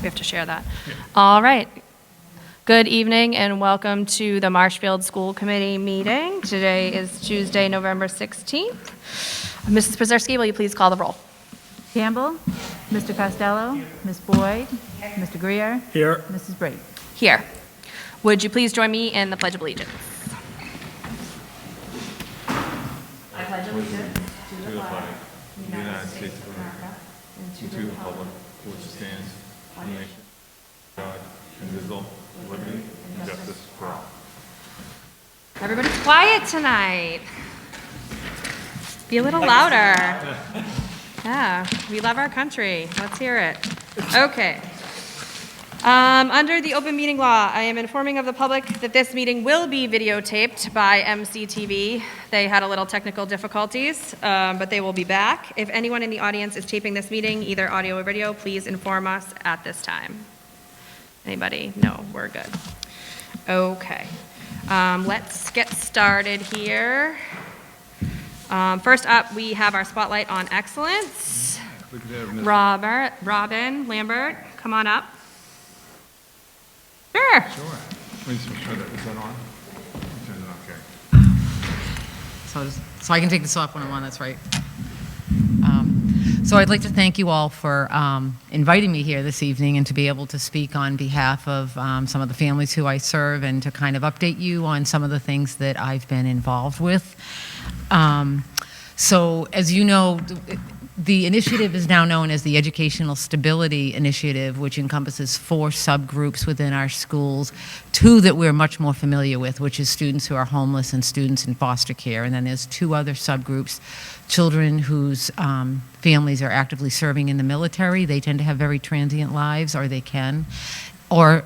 we have to share that. All right. Good evening and welcome to the Marshfield School Committee meeting. Today is Tuesday, November 16th. Mrs. Pazerski, will you please call the roll? Campbell, Mr. Costello, Ms. Boyd, Mr. Greer. Here. Mrs. Brady. Here. Would you please join me in the Pledge of Allegiance? I pledge allegiance to the flag of the United States of America and to the republic for which it stands, one nation, God, indivisible, with liberty and justice for all. Everybody's quiet tonight. Be a little louder. Yeah, we love our country. Let's hear it. Okay. Under the open meeting law, I am informing of the public that this meeting will be videotaped by MCTV. They had a little technical difficulties, but they will be back. If anyone in the audience is taping this meeting, either audio or video, please inform us at this time. Anybody? No, we're good. Okay. Let's get started here. First up, we have our spotlight on excellence. Robin Lambert, come on up. Sure. Sure. Let me just make sure that is that on? Turn it on, okay. So I can take this off when I'm on, that's right. So I'd like to thank you all for inviting me here this evening and to be able to speak on behalf of some of the families who I serve and to kind of update you on some of the things that I've been involved with. So as you know, the initiative is now known as the Educational Stability Initiative, which encompasses 4 subgroups within our schools, 2 that we're much more familiar with, which is students who are homeless and students in foster care. And then there's 2 other subgroups, children whose families are actively serving in the military. They tend to have very transient lives, or they can. Or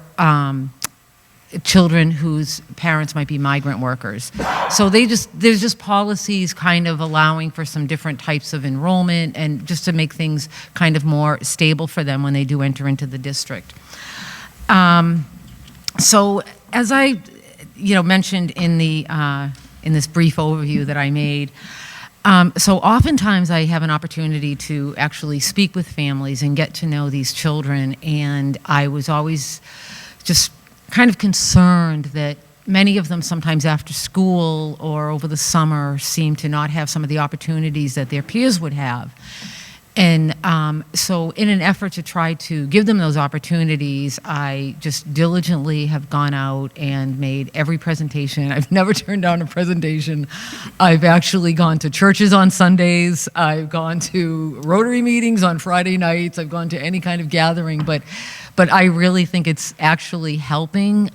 children whose parents might be migrant workers. So there's just policies kind of allowing for some different types of enrollment and just to make things kind of more stable for them when they do enter into the district. So as I mentioned in this brief overview that I made, so oftentimes I have an opportunity to actually speak with families and get to know these children, and I was always just kind of concerned that many of them sometimes after school or over the summer seem to not have some of the opportunities that their peers would have. And so in an effort to try to give them those opportunities, I just diligently have gone out and made every presentation. I've never turned down a presentation. I've actually gone to churches on Sundays. I've gone to Rotary meetings on Friday nights. I've gone to any kind of gathering, but I really think it's actually helping.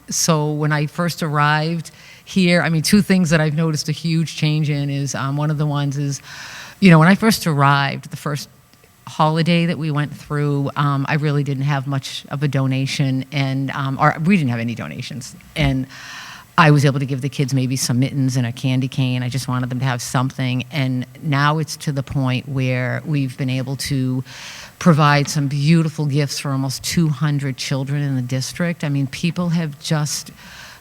So when I first arrived here, 2 things that I've noticed a huge change in is one of the ones is, when I first arrived, the first holiday that we went through, I really didn't have much of a donation, and or we didn't have any donations. And I was able to give the kids maybe some mittens and a candy cane. I just wanted them to have something. And now it's to the point where we've been able to provide some beautiful gifts for almost 200 children in the district. People have just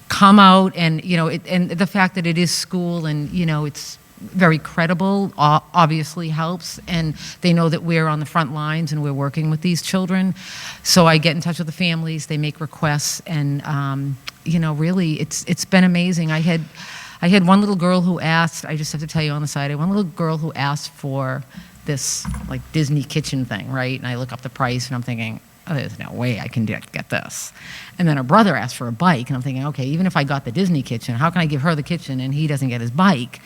come out, and and the fact that it is school and it's very credible obviously helps, and they know that we're on the front lines and we're working with these children. So I get in touch with the families, they make requests, and really it's been amazing. I had one little girl who asked, I just have to tell you on the side, I had one little girl who asked for this like Disney kitchen thing, right? And I look up the price and I'm thinking, oh, there's no way I can get this. And then her brother asked for a bike, and I'm thinking, okay, even if I got the Disney kitchen, how can I give her the kitchen and he doesn't get his bike?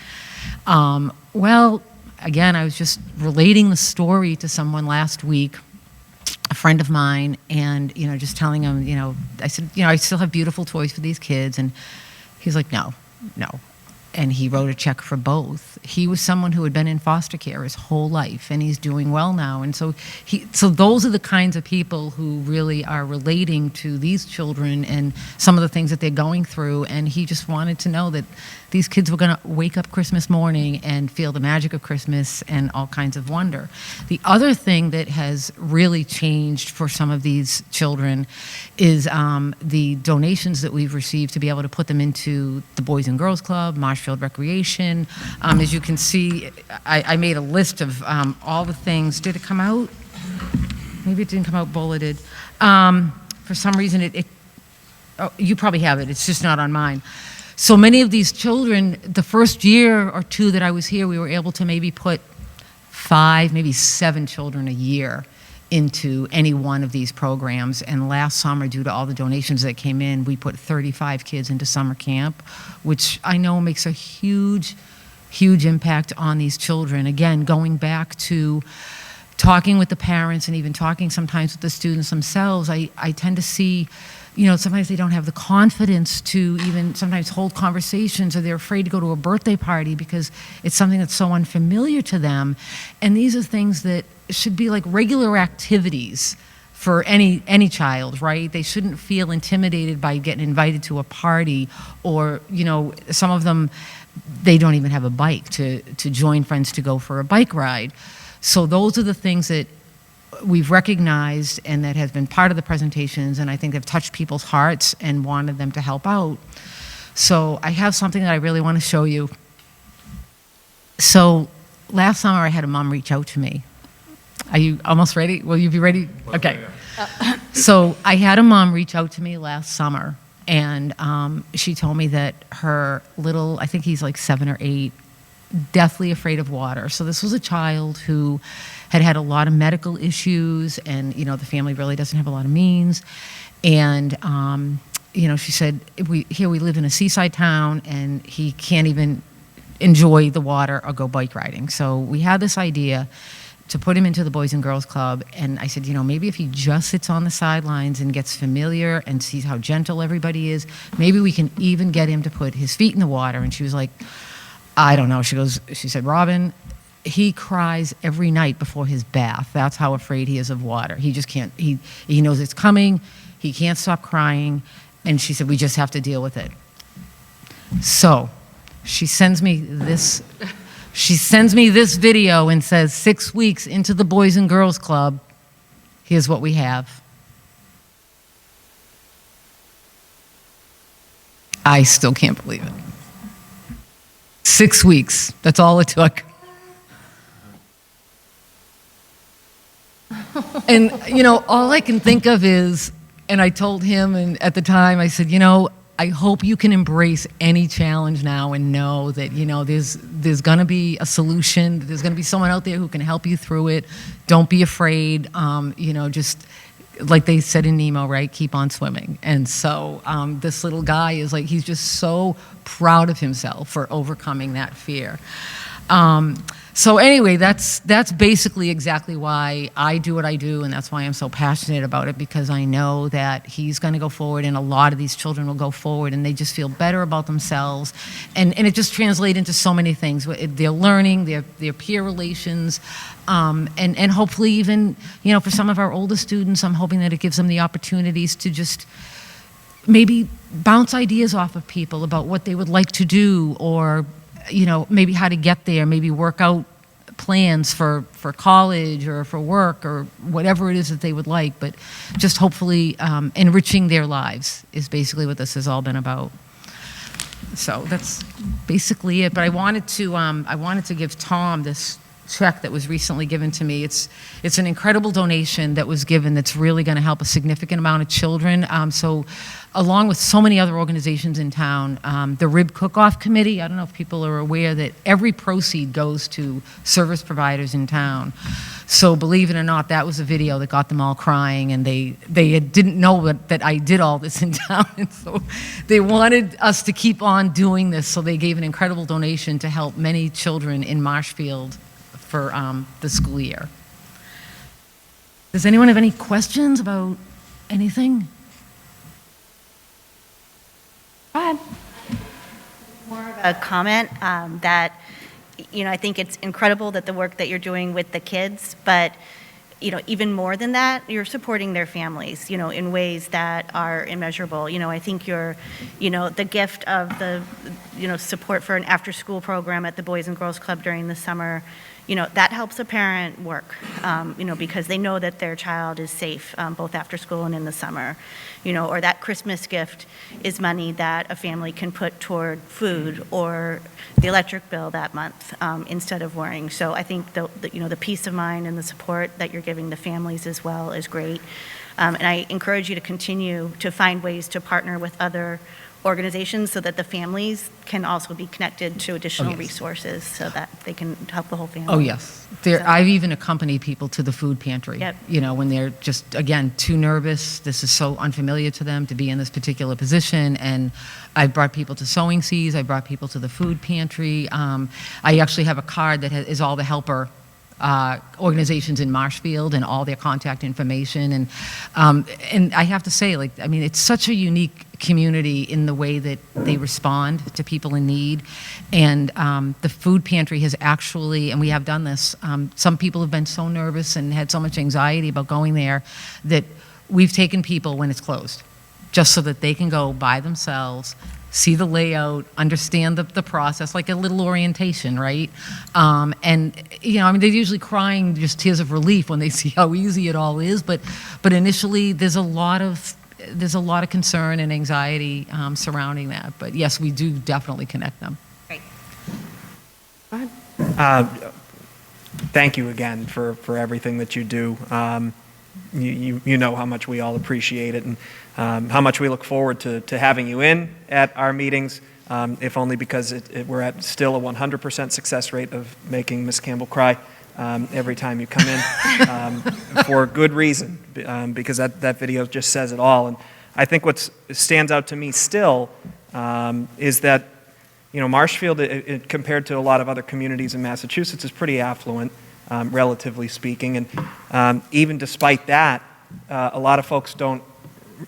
Well, again, I was just relating the story to someone last week, a friend of mine, and just telling him, I said, I still have beautiful toys for these kids, and he's like, no. And he wrote a check for both. He was someone who had been in foster care his whole life, and he's doing well now. And so those are the kinds of people who really are relating to these children and some of the things that they're going through. And he just wanted to know that these kids were going to wake up Christmas morning and feel the magic of Christmas and all kinds of wonder. The other thing that has really changed for some of these children is the donations that we've received to be able to put them into the Boys and Girls Club, Marshfield Recreation. As you can see, I made a list of all the things. Did it come out? maybe it didn't come out bulleted. For some reason, oh, you probably have it, it's just not on mine. So many of these children, the first year or two that I was here, we were able to maybe put 5, maybe 7 children a year into any one of these programs. And last summer, due to all the donations that came in, we put 35 kids into summer camp, which I know makes a huge, huge impact on these children. Again, going back to talking with the parents and even talking sometimes with the students themselves, I tend to see, you know, sometimes they don't have the confidence to even sometimes hold conversations, or they're afraid to go to a birthday party because it's something that's so unfamiliar to them. And these are things that should be like regular activities for any child, right? They shouldn't feel intimidated by getting invited to a party, or, you know, some of them, they don't even have a bike to join friends to go for a bike ride. So those are the things that we've recognized and that has been part of the presentations, and I think have touched people's hearts and wanted them to help out. So I have something that I really want to show you. So last summer I had a mom reach out to me. Are you almost ready? Will you be ready? Okay. So I had a mom reach out to me last summer, and she told me that her little, I think he's like 7 or 8, deathly afraid of water. So this was a child who had had a lot of medical issues, and, you know, the family really doesn't have a lot of means. And, you know, she said, we live in a seaside town, and he can't even enjoy the water or go bike riding. So we had this idea to put him into the Boys and Girls Club, and I said, you know, maybe if he just sits on the sidelines and gets familiar and sees how gentle everybody is, maybe we can even get him to put his feet in the water. And she was like, I don't know. She said, Robin, he cries every night before his bath. That's how afraid he is of water. He just can't, he knows it's coming. He can't stop crying. And she said, we just have to deal with it. So she sends me this video and says, 6 weeks into the Boys and Girls Club, here's what we have. I still can't believe it. 6 weeks, that's all it took. And, you know, all I can think of is, and I told him, and at the time I said, you know, I hope you can embrace any challenge now and know that, you know, there's gonna be a solution, there's gonna be someone out there who can help you through it. Don't be afraid, you know, just like they said in Nemo, right? Keep on swimming. And so this little guy is like, he's just so proud of himself for overcoming that fear. So anyway, that's basically exactly why I do what I do, and that's why I'm so passionate about it, because I know that he's going to go forward, and a lot of these children will go forward, and they just feel better about themselves, and it just translates into so many things. Their learning, their peer relations, and hopefully even, you know, for some of our older students, I'm hoping that it gives them the opportunities to just maybe bounce ideas off of people about what they would like to do, or, you know, maybe how to get there, maybe work out plans for college or for work or whatever it is that they would like, but just hopefully enriching their lives is basically what this has all been about. So that's basically it. But I wanted to give Tom this check that was recently given to me. It's an incredible donation that was given that's really going to help a significant amount of children. So along with so many other organizations in town, the Rib Cook-Off Committee, I don't know if people are aware that every proceed goes to service providers in town. So believe it or not, that was a video that got them all crying, and they didn't know that I did all this in town. And so they wanted us to keep on doing this, so they gave an incredible donation to help many children in Marshfield for the school year. Does anyone have any questions about anything? Go ahead. More of a comment that, you know, I think it's incredible that the work that you're doing with the kids, but, you know, even more than that, you're supporting their families, you know, in ways that are immeasurable. You know, I think you're, you know, the gift of the, you know, support for an after-school program at the Boys and Girls Club during the summer, you know, that helps a parent work, you know, because they know that their child is safe, both after school and in the summer, you know, or that Christmas gift is money that a family can put toward food or the electric bill that month, instead of worrying. So I think you know, the peace of mind and the support that you're giving giving the families as well is great. And I encourage you to continue to find ways to partner with other organizations so that the families can also be connected to additional yes. resources so that they can help the whole family. Oh, yes. There, So- I've even accompanied people to the food pantry. Yep. You know, when they're just, again, too nervous. This is so unfamiliar to them to be in this particular position. And I've brought people to Sewing Seas. I brought people to the food pantry. I actually have a card that is all the helper organizations in Marshfield and all their contact information. And I have to say, like, I mean, it's such a unique community in the way that they respond to people in need. And the food pantry has actually, and we have done this, some people have been so nervous and had so much anxiety about going there that we've taken people when it's closed, just so that they can go by themselves, see the layout, understand the process, like a little orientation, right? And, you know, I mean, they're usually crying just tears of relief when they see how easy it all is, but initially there's a lot of concern and anxiety surrounding that. But yes, we do definitely connect them. Great. Thank you again for everything that you do. You know how much we all appreciate it, and how much we look forward to having you in at our meetings, if only because we're at still a 100% success rate of making Miss Campbell cry every time you come in, for good reason, because that video just says it all. And I think what stands out to me still is that, you know, Marshfield, compared to a lot of other communities in Massachusetts, is pretty affluent, relatively speaking. And even despite that, a lot of folks don't,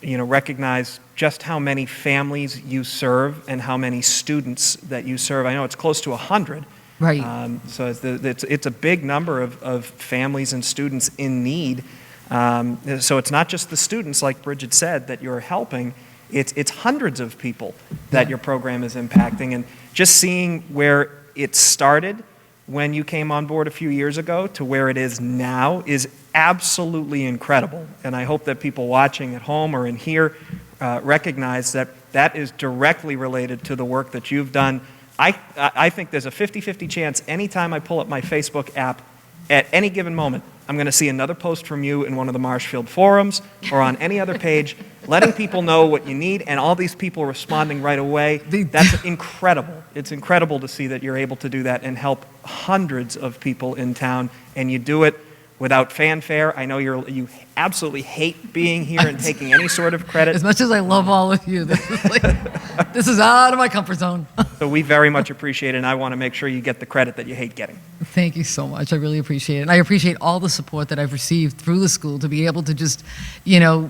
you know, recognize just how many families you serve and how many students that you serve. I know it's close to 100. Right. So it's a big number of families and students in need. So it's not just the students, like Bridget said, that you're helping. It's hundreds of people that your program is impacting. And just seeing where it started when you came on board a few years ago to where it is now is absolutely incredible. And I hope that people watching at home or in here recognize that that is directly related to the work that you've done. I think there's a 50-50 chance anytime I pull up my Facebook app at any given moment, I'm going to see another post from you in one of the Marshfield forums or on any other page, letting people know what you need, and all these people responding right away. That's incredible. It's incredible to see that you're able to do that and help hundreds of people in town, and you do it without fanfare. I know you absolutely hate being here and taking any sort of credit. As much as I love all of you, this is out of my comfort zone. So we very much appreciate it, and I want to make sure you get the credit that you hate getting. Thank you so much. I really appreciate it. And I appreciate all the support that I've received through the school to be able to just, you know,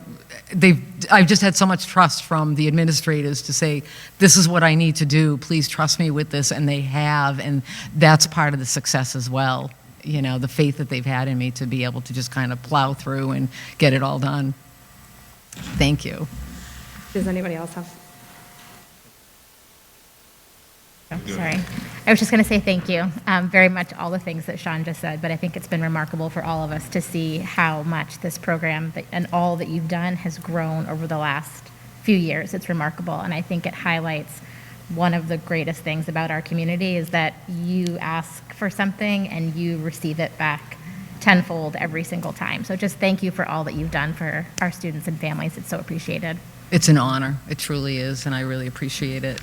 I've just had so much trust from the administrators to say, this is what I need to do. Please trust me with this. And they have. And that's part of the success as well. You know, the faith that they've had in me to be able to just kind of plow through and get it all done. Thank you. Does anybody else have? Oh, sorry. I was just going to say thank you. Very much all the things that Sean just said, but I think it's been remarkable for all of us to see how much this program and all that you've done has grown over the last few years. It's remarkable, and I think it highlights one of the greatest things about our community is that you ask for something and you receive it back tenfold every single time. So just thank you for all that you've done for our students and families. It's so appreciated. It's an honor. It truly is, and I really appreciate it.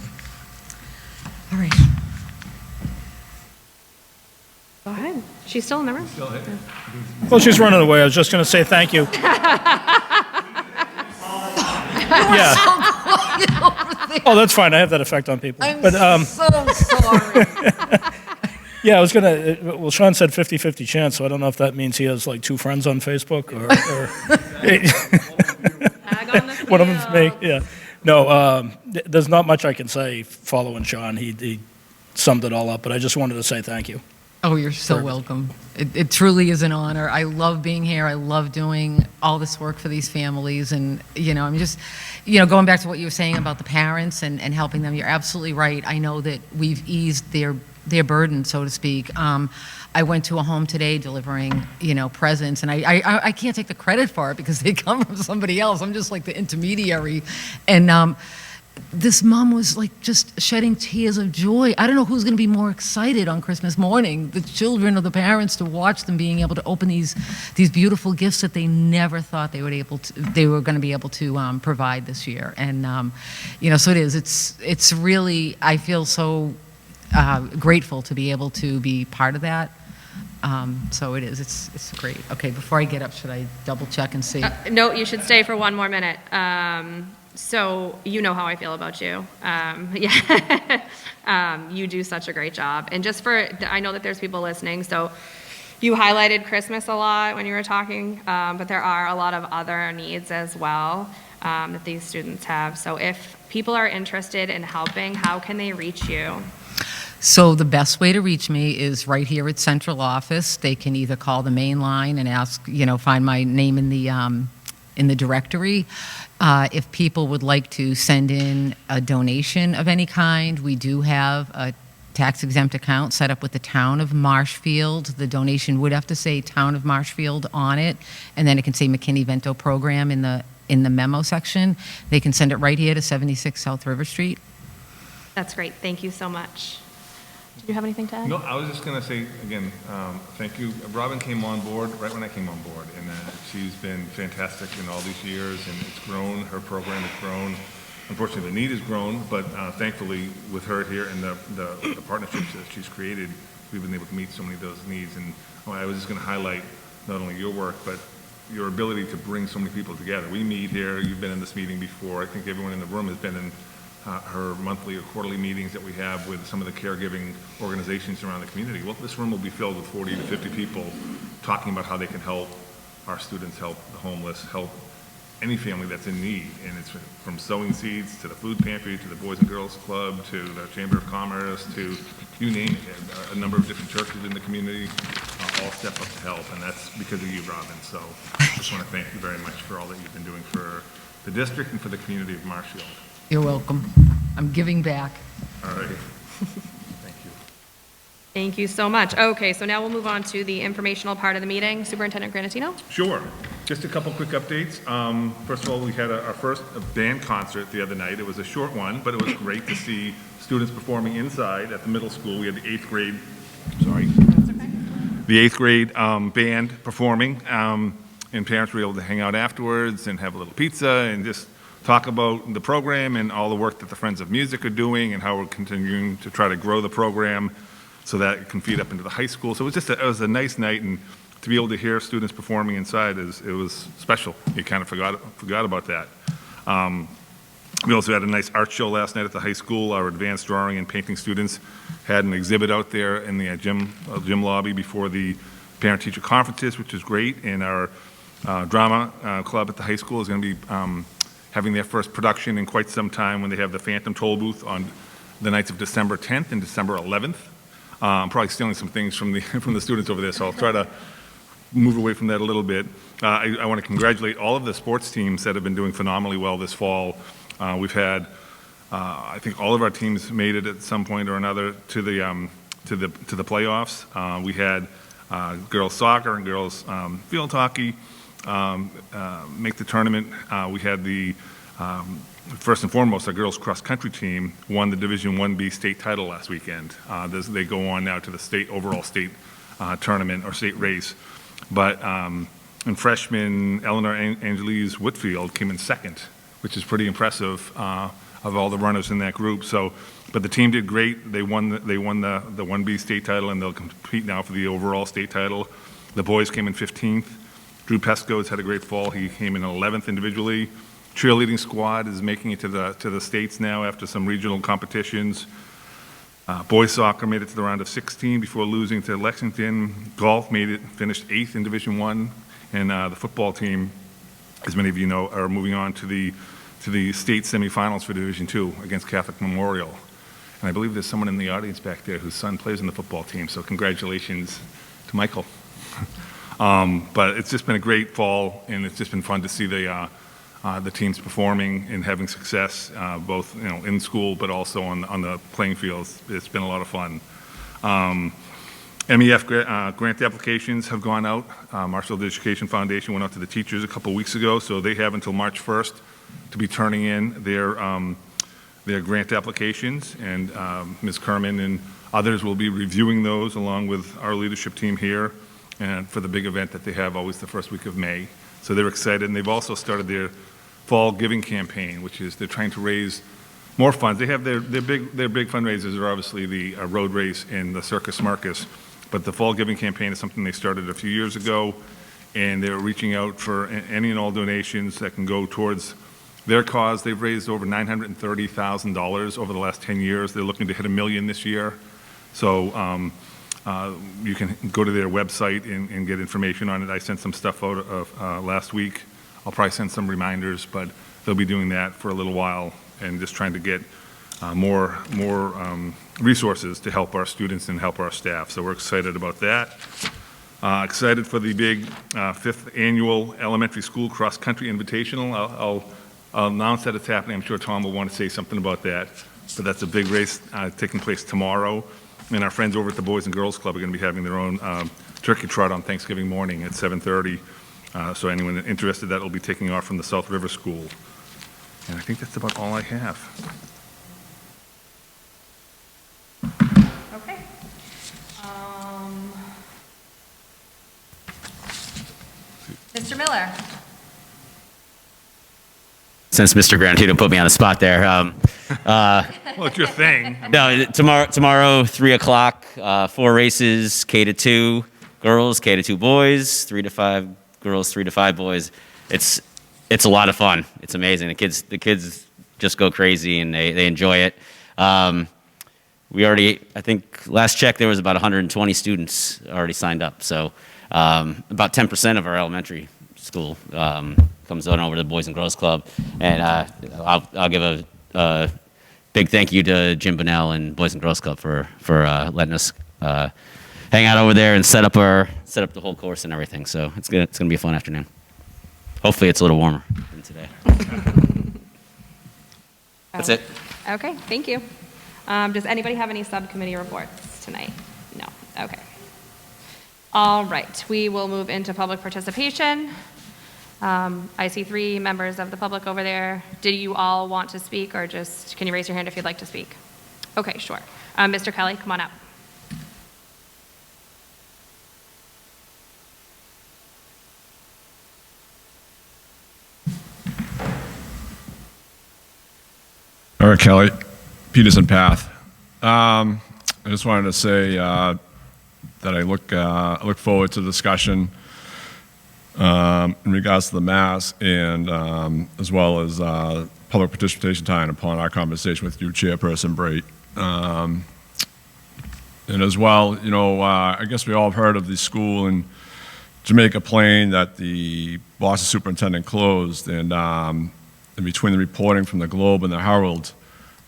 All right. Go ahead. She's still in the room. Well, she's running away. I was just going to say thank you. Yeah. Oh, that's fine. I have that effect on people. I'm so sorry. Yeah, I was going to, well, Sean said 50-50 chance, so I don't know if that means he has like 2 friends on Facebook or Tag on the one of them's me. field. Yeah. No, there's not much I can say following Sean. He summed it all up, but I just wanted to say thank you. Oh, you're so welcome. It truly is an honor. I love being here. I love doing all this work for these families. And, you know, I'm just, you know, going back to what you were saying about the parents and helping them, you're absolutely right. I know that we've eased their burden, so to speak. I went to a home today delivering, you know, presents, and I can't take the credit for it because they come from somebody else. I'm just like the intermediary. And this mom was like just shedding tears of joy. I don't know who's going to be more excited on Christmas morning, the children or the parents, to watch them being able to open these beautiful gifts that they never thought they were going to be able to provide this year. And so it is. It's really, I feel so grateful to be able to be part of that. So it is. It's great. Okay, before I get up, should I double check and see? No, you should stay for one more minute. So you know how I feel about you. Yeah. You do such a great job. And just I know that there's people listening, so you highlighted Christmas a lot when you were talking, but there are a lot of other needs as well that these students have. So if people are interested in helping, how can they reach you? So the best way to reach me is right here at central office. They can either call the main line and ask, find my name in the directory. If people would like to send in a donation of any kind, we do have a tax-exempt account set up with the town of Marshfield. The donation would have to say town of Marshfield on it, and then it can say McKinney-Vento program in the memo section. They can send it right here to 76 South River Street. That's great. Thank you so much. Did you have anything to add? No, I was just going to say, again, thank you. Robin came on board right when I came on board, and she's been fantastic in all these years, and it's grown. Her program has grown. Unfortunately, the need has grown, but thankfully, with her here and the partnerships that she's created, we've been able to meet so many of those needs. And I was just going to highlight not only your work, but your ability to bring so many people together. We meet here. You've been in this meeting before. I think everyone in the room has been in her monthly or quarterly meetings that we have with some of the caregiving organizations around the community. Well, this room will be filled with 40 to 50 people talking about how they can help our students, help the homeless, help any family that's in need. And it's from sowing seeds to the food pantry to the Boys and Girls Club to the Chamber of Commerce to you name it. A number of different churches in the community all step up to help, and that's because of you, Robin. So I just want to thank you very much for all that you've been doing for the district and for the community of Marshfield. You're welcome. I'm giving back. All right. Thank you. Thank you so much. Okay, so now we'll move on to the informational part of the meeting. Superintendent Granatino? Sure. Just a couple quick updates. First of all, we had our first band concert the other night. It was a short one, but it was great to see students performing inside at the middle school. We had the eighth grade band performing, and parents were able to hang out afterwards and have a little pizza and just talk about the program and all the work that the Friends of Music are doing and how we're continuing to try to grow the program so that it can feed up into the high school. So it was a nice night, and to be able to hear students performing inside it was special. You kind of forgot about that. We also had a nice art show last night at the high school. Our advanced drawing and painting students had an exhibit out there in the gym lobby before the parent-teacher conferences, which is great. And our drama club at the high school is going to be having their first production in quite some time when they have the Phantom Toll Booth on the nights of December 10th and December 11th. I'm probably stealing some things from the students over there, so I'll try to move away from that a little bit. I want to congratulate all of the sports teams that have been doing phenomenally well this fall. We've had, I think all of our teams made it at some point or another to the playoffs. We had girls soccer and girls field hockey make the tournament. We had the first and foremost, our girls cross country team won the Division 1B state title last weekend. They go on now to the overall state tournament or state race. But in freshman, Eleanor Angelise Whitfield came in second, which is pretty impressive of all the runners in that group. So, but the team did great. They won the 1B state title, and they'll compete now for the overall state title. The boys came in 15th. Drew Pesco has had a great fall. He came in 11th individually. Cheerleading squad is making it to the states now after some regional competitions. Boys soccer made it to the round of 16 before losing to Lexington. Golf finished 8th in Division 1, and the football team, as many of you know, are moving on to the state semifinals for Division 2 against Catholic Memorial. And I believe there's someone in the audience back there whose son plays in the football team, so congratulations to Michael. But it's just been a great fall, and it's just been fun to see the teams performing and having success, both in school but also on the playing fields. It's been a lot of fun. MEF grant applications have gone out. Marshfield Education Foundation went out to the teachers a couple weeks ago, so they have until March 1st to be turning in their their grant applications, and Ms. Kerman and others will be reviewing those along with our leadership team here, and for the big event that they have always the first week of May. So they're excited, and they've also started their fall giving campaign, which is they're trying to raise more funds. They have their big fundraisers are obviously the road race and the Circus Marcus, but the fall giving campaign is something they started a few years ago, and they're reaching out for any and all donations that can go towards their cause. They've raised over $930,000 over the last 10 years. They're looking to hit $1 million this year. So you can go to their website and get information on it. I sent some stuff out of last week. I'll probably send some reminders, but they'll be doing that for a little while and just trying to get more resources to help our students and help our staff. So we're excited about that. Excited for the big 5th annual elementary school cross-country invitational. I'll announce that it's happening. I'm sure Tom will want to say something about that. But that's a big race taking place tomorrow. And our friends over at the Boys and Girls Club are going to be having their own turkey trot on Thanksgiving morning at 7:30. So anyone interested, that will be taking off from the South River School. And I think that's about all I have. Okay. Mr. Miller? Since Mr. Granito put me on the spot there. Well, it's your thing. No, tomorrow, 3 o'clock, 4 races, K to 2 girls, K to 2 boys, 3 to 5 girls, 3 to 5 boys. It's a lot of fun. It's amazing. The kids just go crazy and they enjoy it. We already, I think last check there was about 120 students already signed up. So about 10% of our elementary school comes on over to the Boys and Girls Club. And I'll give a big thank you to Jim Bunnell and Boys and Girls Club for letting us hang out over there and set up the whole course and everything. So it's gonna be a fun afternoon. Hopefully it's a little warmer than today. That's it. Okay, thank you. Does anybody have any subcommittee reports tonight? No, okay. All right, we will move into public participation. I see 3 members of the public over there. Do you all want to speak, or just, can you raise your hand if you'd like to speak? Okay, sure. Mr. Kelly, come on up. Eric Kelly, Peterson Path. I just wanted to say that I look forward to the discussion in regards to the mass, and as well as public participation time upon our conversation with you, Chairperson Brait. And as well, you know, I guess we all have heard of the school in Jamaica Plain that the Boston superintendent closed, and in between the reporting from the Globe and the Herald,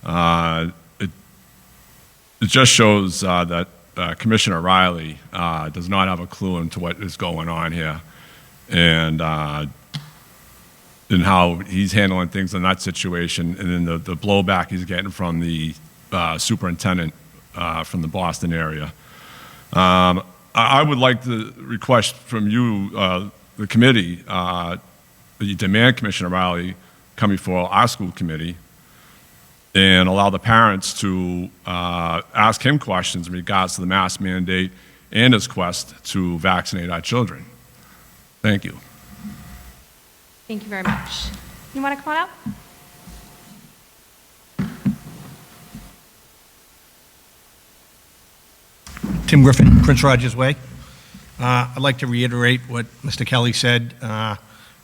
it just shows that Commissioner Riley does not have a clue into what is going on here, and how he's handling things in that situation, and then the blowback he's getting from the superintendent from the Boston area. I would like to request from you, the committee, that you demand Commissioner Riley come before our school committee and allow the parents to ask him questions in regards to the mask mandate and his quest to vaccinate our children. Thank you. Thank you very much. You want to come on up? Tim Griffin, Prince Rogers Way. I'd like to reiterate what Mr. Kelly said. I'd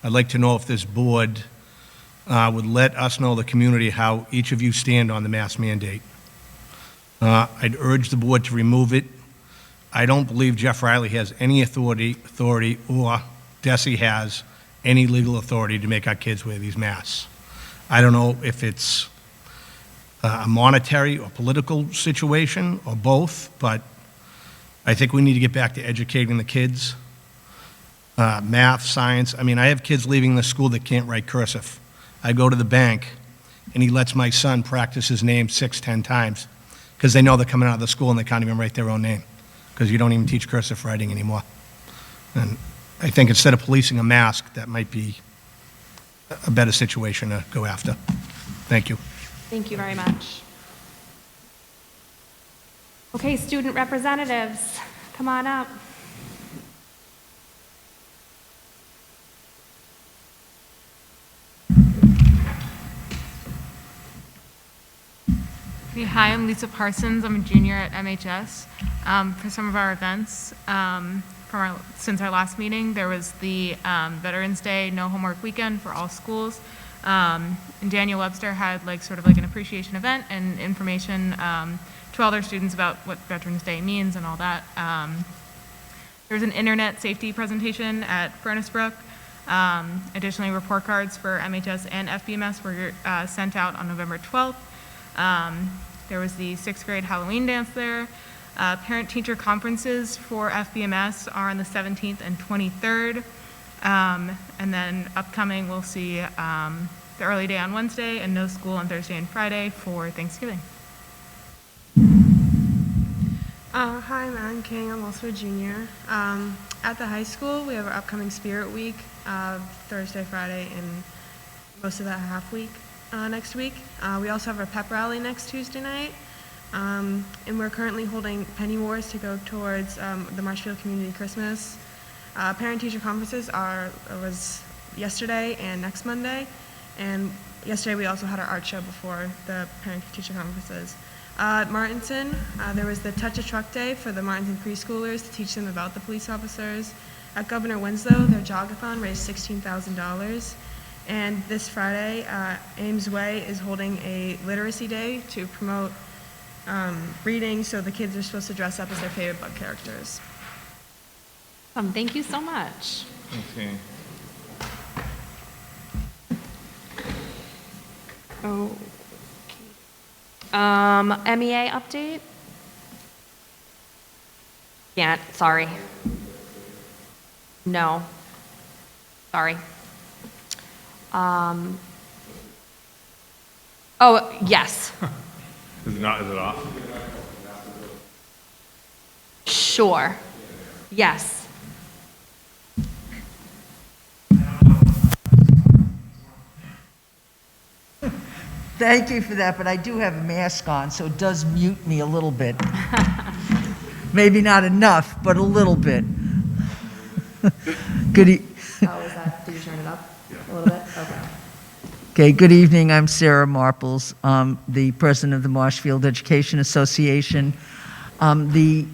like to know if this board would let us know, the community, how each of you stand on the mask mandate. I'd urge the board to remove it. I don't believe Jeff Riley has any authority, or Desi has any legal authority to make our kids wear these masks. I don't know if it's a monetary or political situation or both, but I think we need to get back to educating the kids. Math, science. I mean, I have kids leaving the school that can't write cursive. I go to the bank, and he lets my son practice his name 6-10 times because they know they're coming out of the school and they can't even write their own name because you don't even teach cursive writing anymore. And I think instead of policing a mask, that might be a better situation to go after. Thank you. Thank you very much. Okay, student representatives, come on up. Hi, I'm Lisa Parsons. I'm a junior at MHS. For some of our events, since our last meeting, there was the Veterans Day No Homework Weekend for all schools. And Daniel Webster had sort of an appreciation event and information to all their students about what Veterans Day means and all that. There was an internet safety presentation at Furnace Brook. Additionally, report cards for MHS and FBMS were sent out on November 12th. There was the 6th grade Halloween dance there. Parent-teacher conferences for FBMS are on the 17th and 23rd. And then upcoming, we'll see the early day on Wednesday and no school on Thursday and Friday for Thanksgiving. Hi, I'm Ann King. I'm also a junior. At the high school, we have our upcoming Spirit Week, Thursday, Friday, and most of that half week next week. We also have our pep rally next Tuesday night. And we're currently holding penny wars to go towards the Marshfield Community Christmas. Parent-teacher conferences was yesterday and next Monday. And yesterday we also had our art show before the parent-teacher conferences. At Martinson, there was the Touch a Truck Day for the Martinson preschoolers to teach them about the police officers. At Governor Winslow, their jogathon raised $16,000. And this Friday, Ames Way is holding a literacy day to promote reading, so the kids are supposed to dress up as their favorite book characters. Thank you so much. Okay. Oh. MEA update? Can't, sorry. No. Sorry. Oh, yes. Is it off? Sure. Yes. Thank you for that, but I do have a mask on, so it does mute me a little bit. Maybe not enough, but a little bit. Good Oh, is that, did you turn it up a little bit? Okay. Okay, good evening. I'm Sarah Marples, the president of the Marshfield Education Association. The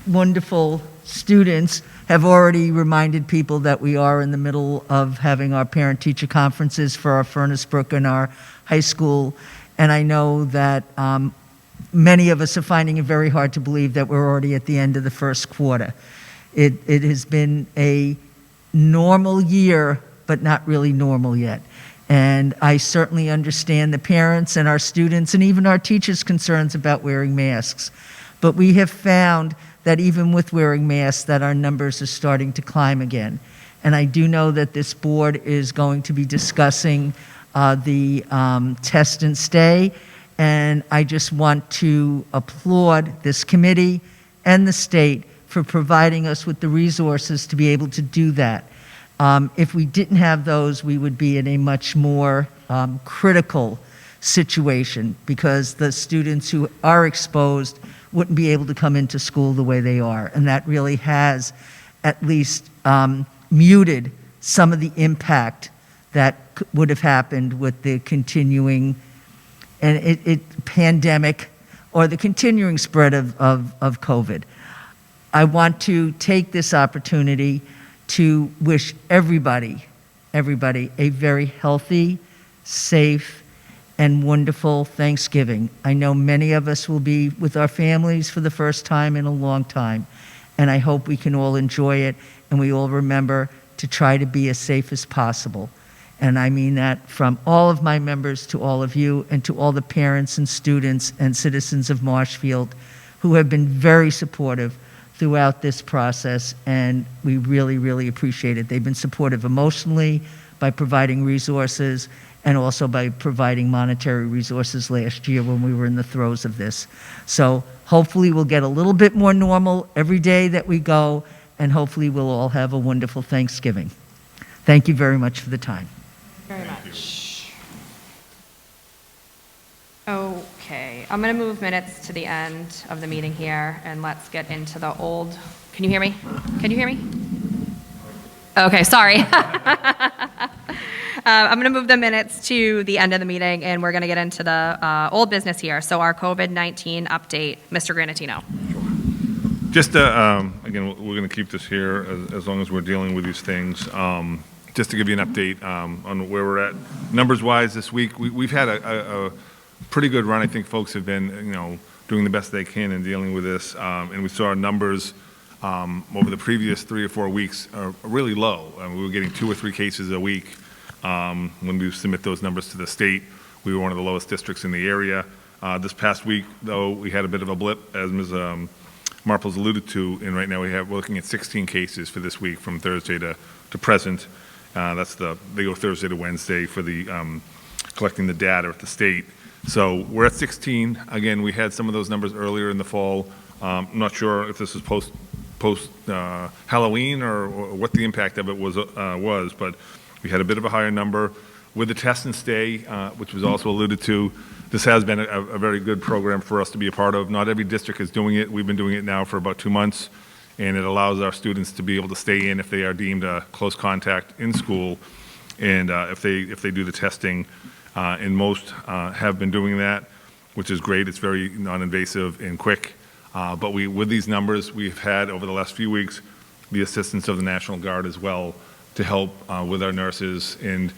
wonderful students have already reminded people that we are in the middle of having our parent-teacher conferences for our Furnace Brook and our high school, and I know that many of us are finding it very hard to believe that we're already at the end of the first quarter. It has been a normal year, but not really normal yet. And I certainly understand the parents and our students and even our teachers' concerns about wearing masks. But we have found that even with wearing masks, that our numbers are starting to climb again. And I do know that this board is going to be discussing the test and stay. And I just want to applaud this committee and the state for providing us with the resources to be able to do that. If we didn't have those, we would be in a much more critical situation because the students who are exposed wouldn't be able to come into school the way they are. And that really has at least muted some of the impact that would have happened with the continuing pandemic or the continuing spread of COVID. I want to take this opportunity to wish everybody a very healthy, safe, and wonderful Thanksgiving. I know many of us will be with our families for the first time in a long time, and I hope we can all enjoy it and we all remember to try to be as safe as possible. And I mean that from all of my members to all of you and to all the parents and students and citizens of Marshfield who have been very supportive throughout this process, and we really, really appreciate it. They've been supportive emotionally by providing resources and also by providing monetary resources last year when we were in the throes of this. So hopefully we'll get a little bit more normal every day that we go, and hopefully we'll all have a wonderful Thanksgiving. Thank you very much for the time. Very much. right, I'm going to move minutes to the end of the meeting here, and let's get into the old, can you hear me? Can you hear me? Okay, sorry. I'm going to move the minutes to the end of the meeting, and we're going to get into the old business here. So our COVID-19 update, Mr. Granatino. Just, again, we're going to keep this here as long as we're dealing with these things. Just to give you an update on where we're at. Numbers-wise this week, we've had a pretty good run. I think folks have been, doing the best they can in dealing with this. And we saw our numbers over the previous 3 or 4 weeks are really low. We were getting 2 or 3 cases a week. When we submit those numbers to the state, we were one of the lowest districts in the area. This past week, though, we had a bit of a blip, as Ms. Marples alluded to, and right now we're looking at 16 cases for this week from Thursday to present. They go Thursday to Wednesday for the collecting the data at the state. So we're at 16. Again, we had some of those numbers earlier in the fall. I'm not sure if this is post Halloween or what the impact of it was, but we had a bit of a higher number. With the test and stay, which was also alluded to, this has been a very good program for us to be a part of. Not every district is doing it. We've been doing it now for about 2 months, and it allows our students to be able to stay in if they are deemed a close contact in school, and if they do the testing, and most have been doing that, which is great. It's very non-invasive and quick. But with these numbers, we've had over the last few weeks the assistance of the National Guard as well to help with our nurses and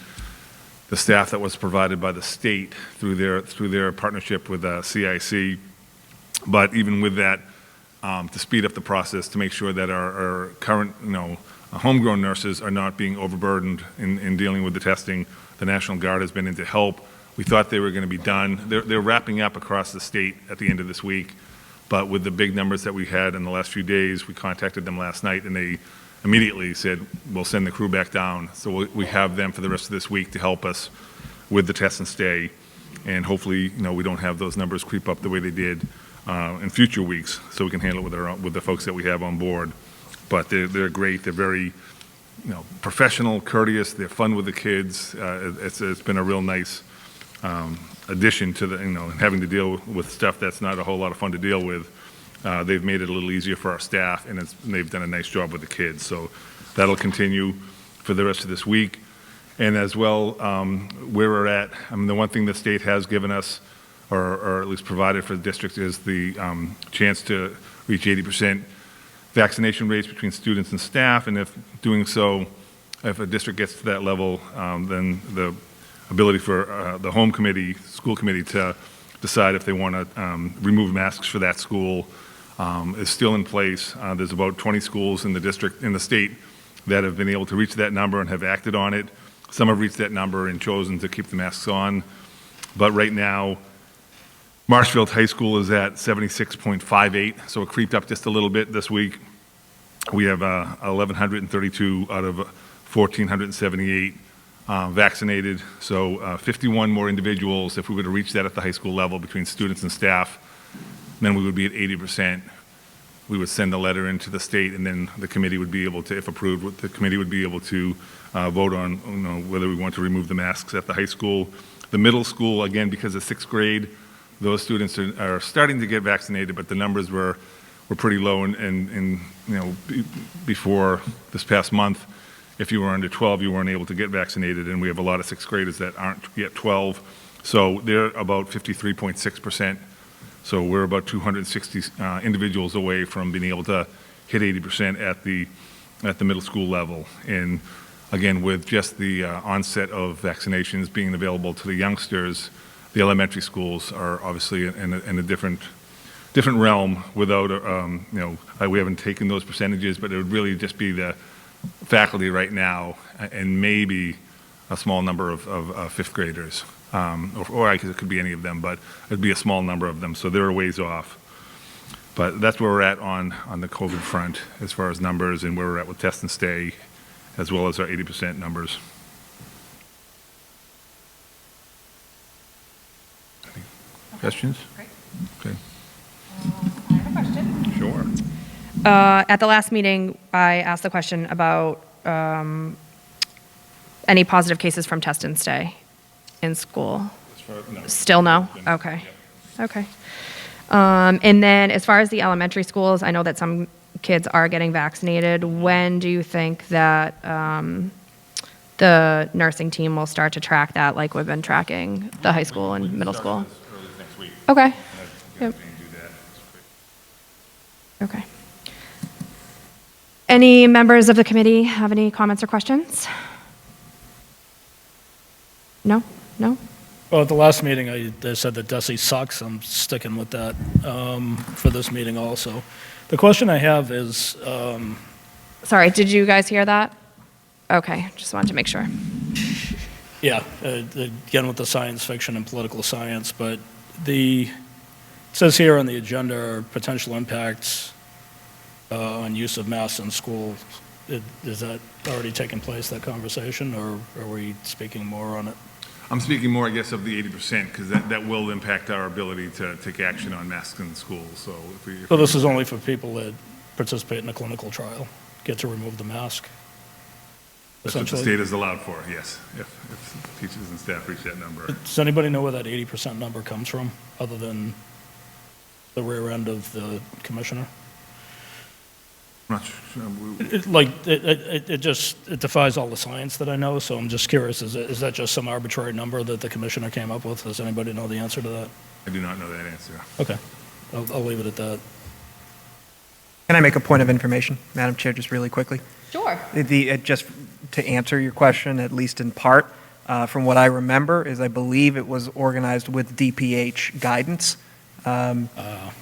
the staff that was provided by the state through their partnership with CIC. But even with that, to speed up the process, to make sure that our current, homegrown nurses are not being overburdened in dealing with the testing, the National Guard has been in to help. We thought they were going to be done. They're wrapping up across the state at the end of this week. But with the big numbers that we had in the last few days, we contacted them last night, and they immediately said, we'll send the crew back down. So we have them for the rest of this week to help us with the test and stay. And hopefully, we don't have those numbers creep up the way they did in future weeks, so we can handle it with the folks that we have on board. But they're great. They're very, professional, courteous. They're fun with the kids. It's been a real nice addition to the, having to deal with stuff that's not a whole lot of fun to deal with. They've made it a little easier for our staff, and they've done a nice job with the kids. So that'll continue for the rest of this week. And as well, where we're at, the one thing the state has given us, or at least provided for the district, is the chance to reach 80% vaccination rates between students and staff. And if doing so, if a district gets to that level, then the ability for the home committee, school committee, to decide if they want to remove masks for that school is still in place. There's about 20 schools in the district, in the state, that have been able to reach that number and have acted on it. Some have reached that number and chosen to keep the masks on. But right now, Marshfield High School is at 76.58, so it creeped up just a little bit this week. We have 1,132 out of 1,478 vaccinated, so 51 more individuals. If we were to reach that at the high school level between students and staff, then we would be at 80%. We would send a letter into the state, and then the committee would be able to, if approved, the committee would be able to vote on whether we want to remove the masks at the high school. The middle school, again, because of 6th grade, those students are starting to get vaccinated, but the numbers were pretty low, and before this past month, if you were under 12, you weren't able to get vaccinated, and we have a lot of 6th graders that aren't yet 12. So they're about 53.6%. So we're about 260 individuals away from being able to hit 80% at the middle school level. And again, with just the onset of vaccinations being available to the youngsters, the elementary schools are obviously in a different realm. Without, we haven't taken those percentages, but it would really just be the faculty right now, and maybe a small number of 5th graders, or it could be any of them, but it'd be a small number of them, so they're a ways off. But that's where we're at on the COVID front as far as numbers, and where we're at with test and stay, as well as our 80% numbers. Any questions? Great. Okay. I have a question. Sure. At the last meeting, I asked the question about any positive cases from test and stay in school. No. Still no? Okay. Okay. And then as far as the elementary schools, I know that some kids are getting vaccinated. When do you think that the nursing team will start to track that like we've been tracking the high school and middle school? Early next week. Okay. Yep. Yep. Okay. Any members of the committee have any comments or questions? No? No? Well, at the last meeting, I said that DESI sucks. I'm sticking with that for this meeting also. The question I have is, Sorry, did you guys hear that? Okay, just wanted to make sure. yeah, again with the science fiction and political science, but it says here on the agenda are potential impacts on use of masks in school. Is that already taking place, that conversation, or are we speaking more on it? I'm speaking more, I guess, of the 80%, because that will impact our ability to take action on masks in schools, so if we... So this is only for people that participate in a clinical trial, get to remove the mask? That's what the Essentially. state is allowed for, yes, if teachers and staff reach that number. Does anybody know where that 80% number comes from, other than the rear end of the commissioner? I'm not sure. It defies all the science that I know, so I'm just curious, is that just some arbitrary number that the commissioner came up with? Does anybody know the answer to that? I do not know that answer. Okay, I'll leave it at that. Can I make a point of information, Madam Chair, just really quickly? Sure. Just to answer your question, at least in part, from what I remember, is I believe it was organized with DPH guidance.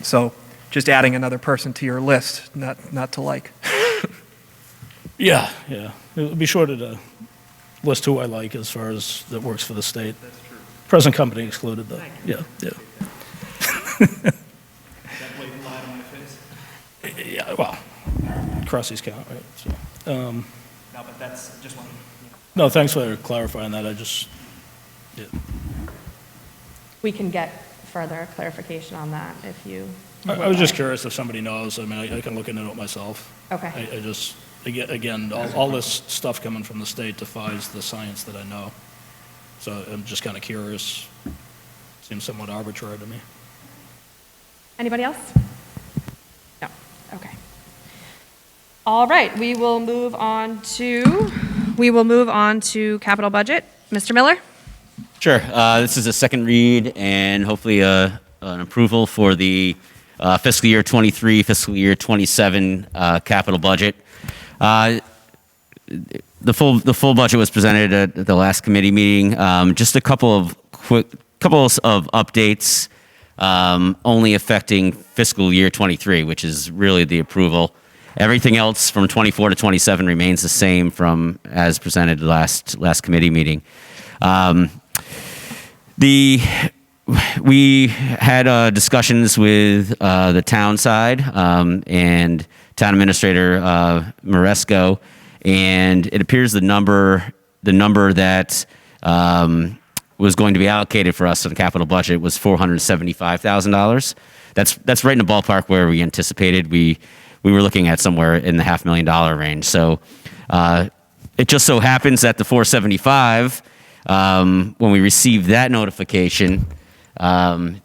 So just adding another person to your list, not to like. Yeah. Be sure to list who I like as far as that works for the state. That's true. Present company excluded, though. Yeah. Yeah, well, Crossies count, right? So, No, but that's just one. no, thanks for clarifying that. Yeah. We can get further clarification on that if you... I was just curious if somebody knows. I mean, I can look into it myself. Okay. I just, again, all this stuff coming from the state defies the science that I know. So I'm just kind of curious. Seems somewhat arbitrary to me. Anybody else? No. Okay. All right, we will move on to capital budget. Mr. Miller? Sure. This is a second read and hopefully an approval for the fiscal year 23, fiscal year 27 capital budget. The full budget was presented at the last committee meeting. Just a couple of updates, only affecting fiscal year 23, which is really the approval. Everything else from 24 to 27 remains the same from as presented last committee meeting. We had discussions with the town side and town administrator Maresco, and it appears the number that was going to be allocated for us in the capital budget was $475,000. That's right in the ballpark where we anticipated. We were looking at somewhere in the $500,000 range. So it just so happens that the 475, when we received that notification,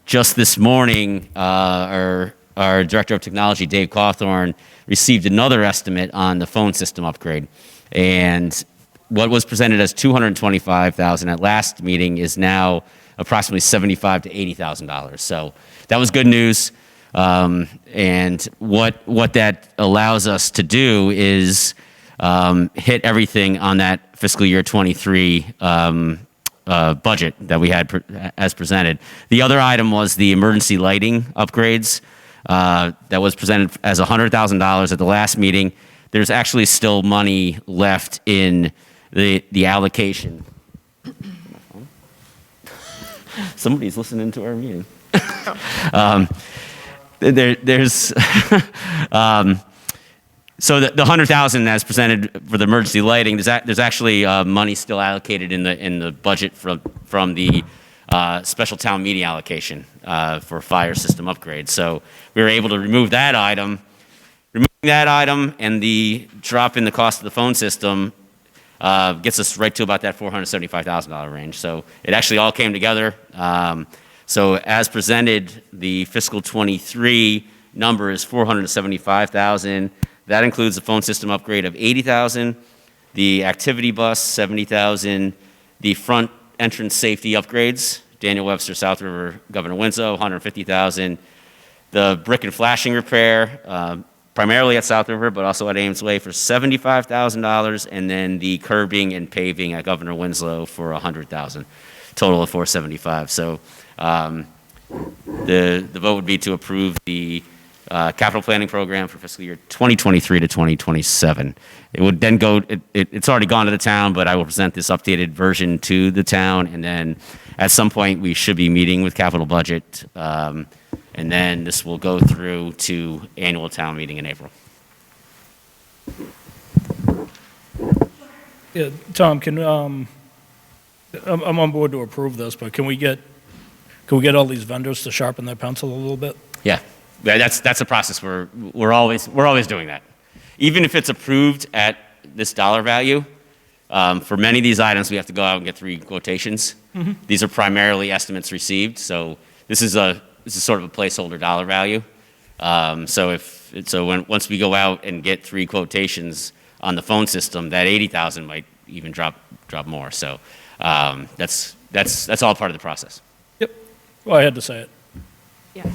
just this morning, our Director of Technology, Dave Cawthorn, received another estimate on the phone system upgrade. And what was presented as $225,000 at last meeting is now approximately $75,000 to $80,000. So that was good news. And what that allows us to do is hit everything on that fiscal year 23 budget that we had as presented. The other item was the emergency lighting upgrades that was presented as $100,000 at the last meeting. There's actually still money left in the allocation. Somebody's listening to our meeting. So the $100,000 as presented for the emergency lighting, there's actually money still allocated in the budget from the special town meeting allocation for fire system upgrades. So we were able to remove that item. Removing that item and the drop in the cost of the phone system gets us right to about that $475,000 range. So it actually all came together. So as presented, the fiscal '23 number is $475,000. That includes the phone system upgrade of $80,000, the activity bus, $70,000, the front entrance safety upgrades, Daniel Webster, South River, Governor Winslow, $150,000, the brick and flashing repair, primarily at South River, but also at Ames Way for $75,000, and then the curbing and paving at Governor Winslow for $100,000, total of $475,000. So the vote would be to approve the capital planning program for fiscal year 2023 to 2027. It would then go, it's already gone to the town, but I will present this updated version to the town, and then at some point, we should be meeting with capital budget, and then this will go through to annual town meeting in April. Yeah, Tom, I'm on board to approve this, but can we get all these vendors to sharpen their pencil a little bit? Yeah, that's a process. We're always doing that. Even if it's approved at this dollar value, for many of these items, we have to go out and get 3 quotations. Mm-hmm. These are primarily estimates received, so this is sort of a placeholder dollar value. Once we go out and get 3 quotations on the phone system, that $80,000 might even drop more. So that's all part of the process. Yep. Well, I had to say it. Yeah.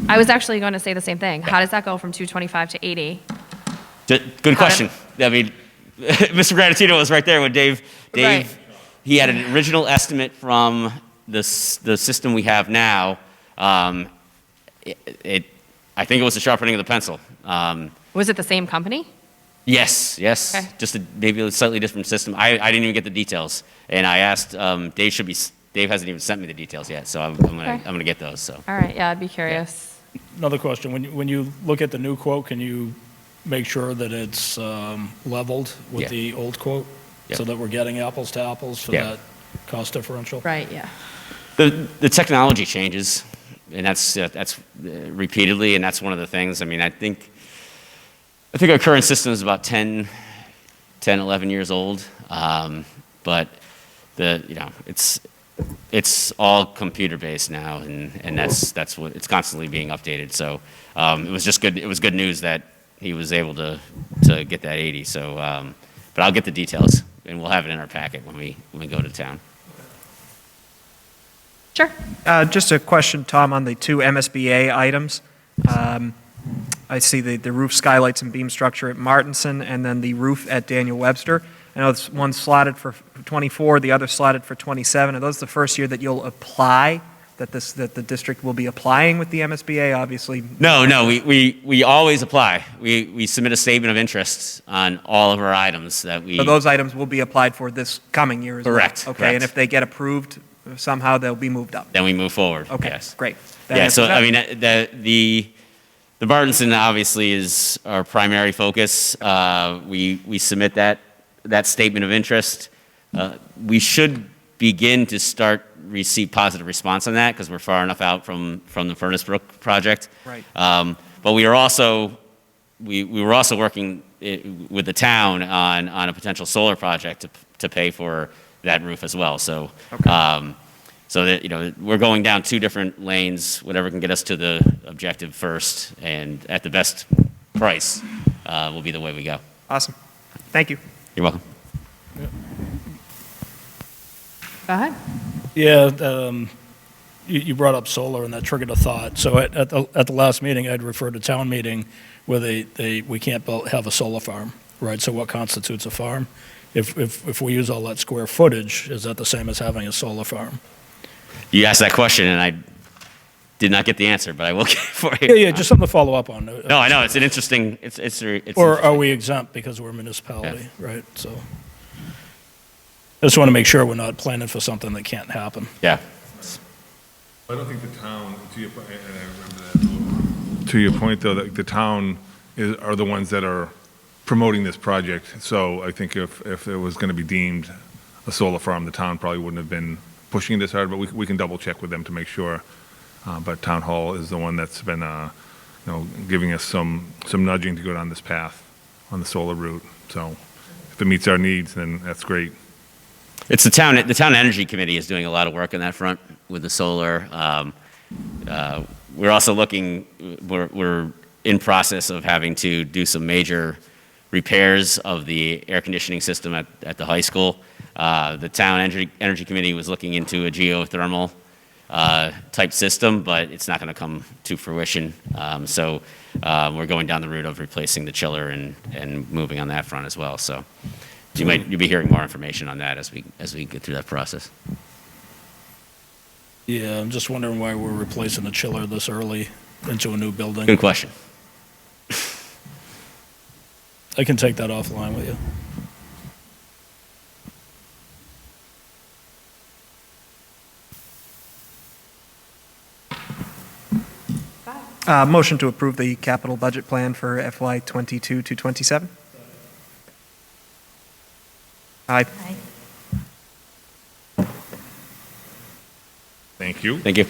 I was actually going to say the same thing. How does that go from 225 to 80? Good question. I mean, Mr. Gratitino was right there with Dave. Right. He had an original estimate from the system we have now. I think it was the sharpening of the pencil. Was it the same company? Yes. Okay. Just maybe a slightly different system. I didn't even get the details, and I asked Dave hasn't even sent me the details yet, so I'm gonna get those. So. All right. Yeah, I'd be curious. Another question, when you look at the new quote, can you make sure that it's leveled with the old quote? Yeah. So that we're getting apples to apples for that cost differential? Right. Yeah. The technology changes, and that's repeatedly, and that's one of the things. I mean, I think our current system is about 10, 11 years old, but it's all computer based now, and that's what it's constantly being updated. So it was just good. It was good news that he was able to get that 80. So, but I'll get the details, and we'll have it in our packet when we go to town. Sure. Just a question, Tom, on the 2 MSBA items. I see the roof skylights and beam structure at Martinson, and then the roof at Daniel Webster. I know one's slotted for 24, the other slotted for 27. Are those the first year that you'll apply, that the district will be applying with the MSBA, obviously? No, we always apply. We submit a statement of interest on all of our items that we. So those items will be applied for this coming year as well? Correct. Okay, correct. and if they get approved, somehow they'll be moved up? Then we move forward. Okay, yes. great. Yeah, so I mean, the Bartonson obviously is our primary focus. We submit that statement of interest. We should begin to receive positive response on that because we're far enough out from the Furnace Brook project. Right. But we were also working with the town on a potential solar project to pay for that roof as well. So. Okay. So that, we're going down 2 different lanes, whatever can get us to the objective first, and at the best price will be the way we go. Awesome. Thank you. You're welcome. Go ahead. Yeah, you brought up solar, and that triggered a thought. So at the last meeting, I'd referred to town meeting where we can't have a solar farm, right? So what constitutes a farm? If we use all that square footage, is that the same as having a solar farm? You asked that question, and I did not get the answer, but I will get it for you. Yeah, just something to follow up on. No, I know, it's an interesting, it's Or are we exempt because we're a municipality, right? So I just want to make sure we're not planning for something that can't happen. Yeah. I don't think the town, to your point, and I remember that, to your point, though, that the town are the ones that are promoting this project. So I think if it was going to be deemed a solar farm, the town probably wouldn't have been pushing this hard, but we can double check with them to make sure. But Town Hall is the one that's been, giving us some nudging to go down this path on the solar route. So if it meets our needs, then that's great. It's the town energy committee is doing a lot of work on that front with the solar. We're also looking, we're in process of having to do some major repairs of the air conditioning system at the high school. The town energy committee was looking into a geothermal type system, but it's not going to come to fruition. So we're going down the route of replacing the chiller and moving on that front as well. So you'll be hearing more information on that as we get through that process. Yeah, I'm just wondering why we're replacing the chiller this early into a new building. Good question. I can take that offline with you. Motion to approve the capital budget plan for FY '22 to '27. Aye. Thank you. Thank you.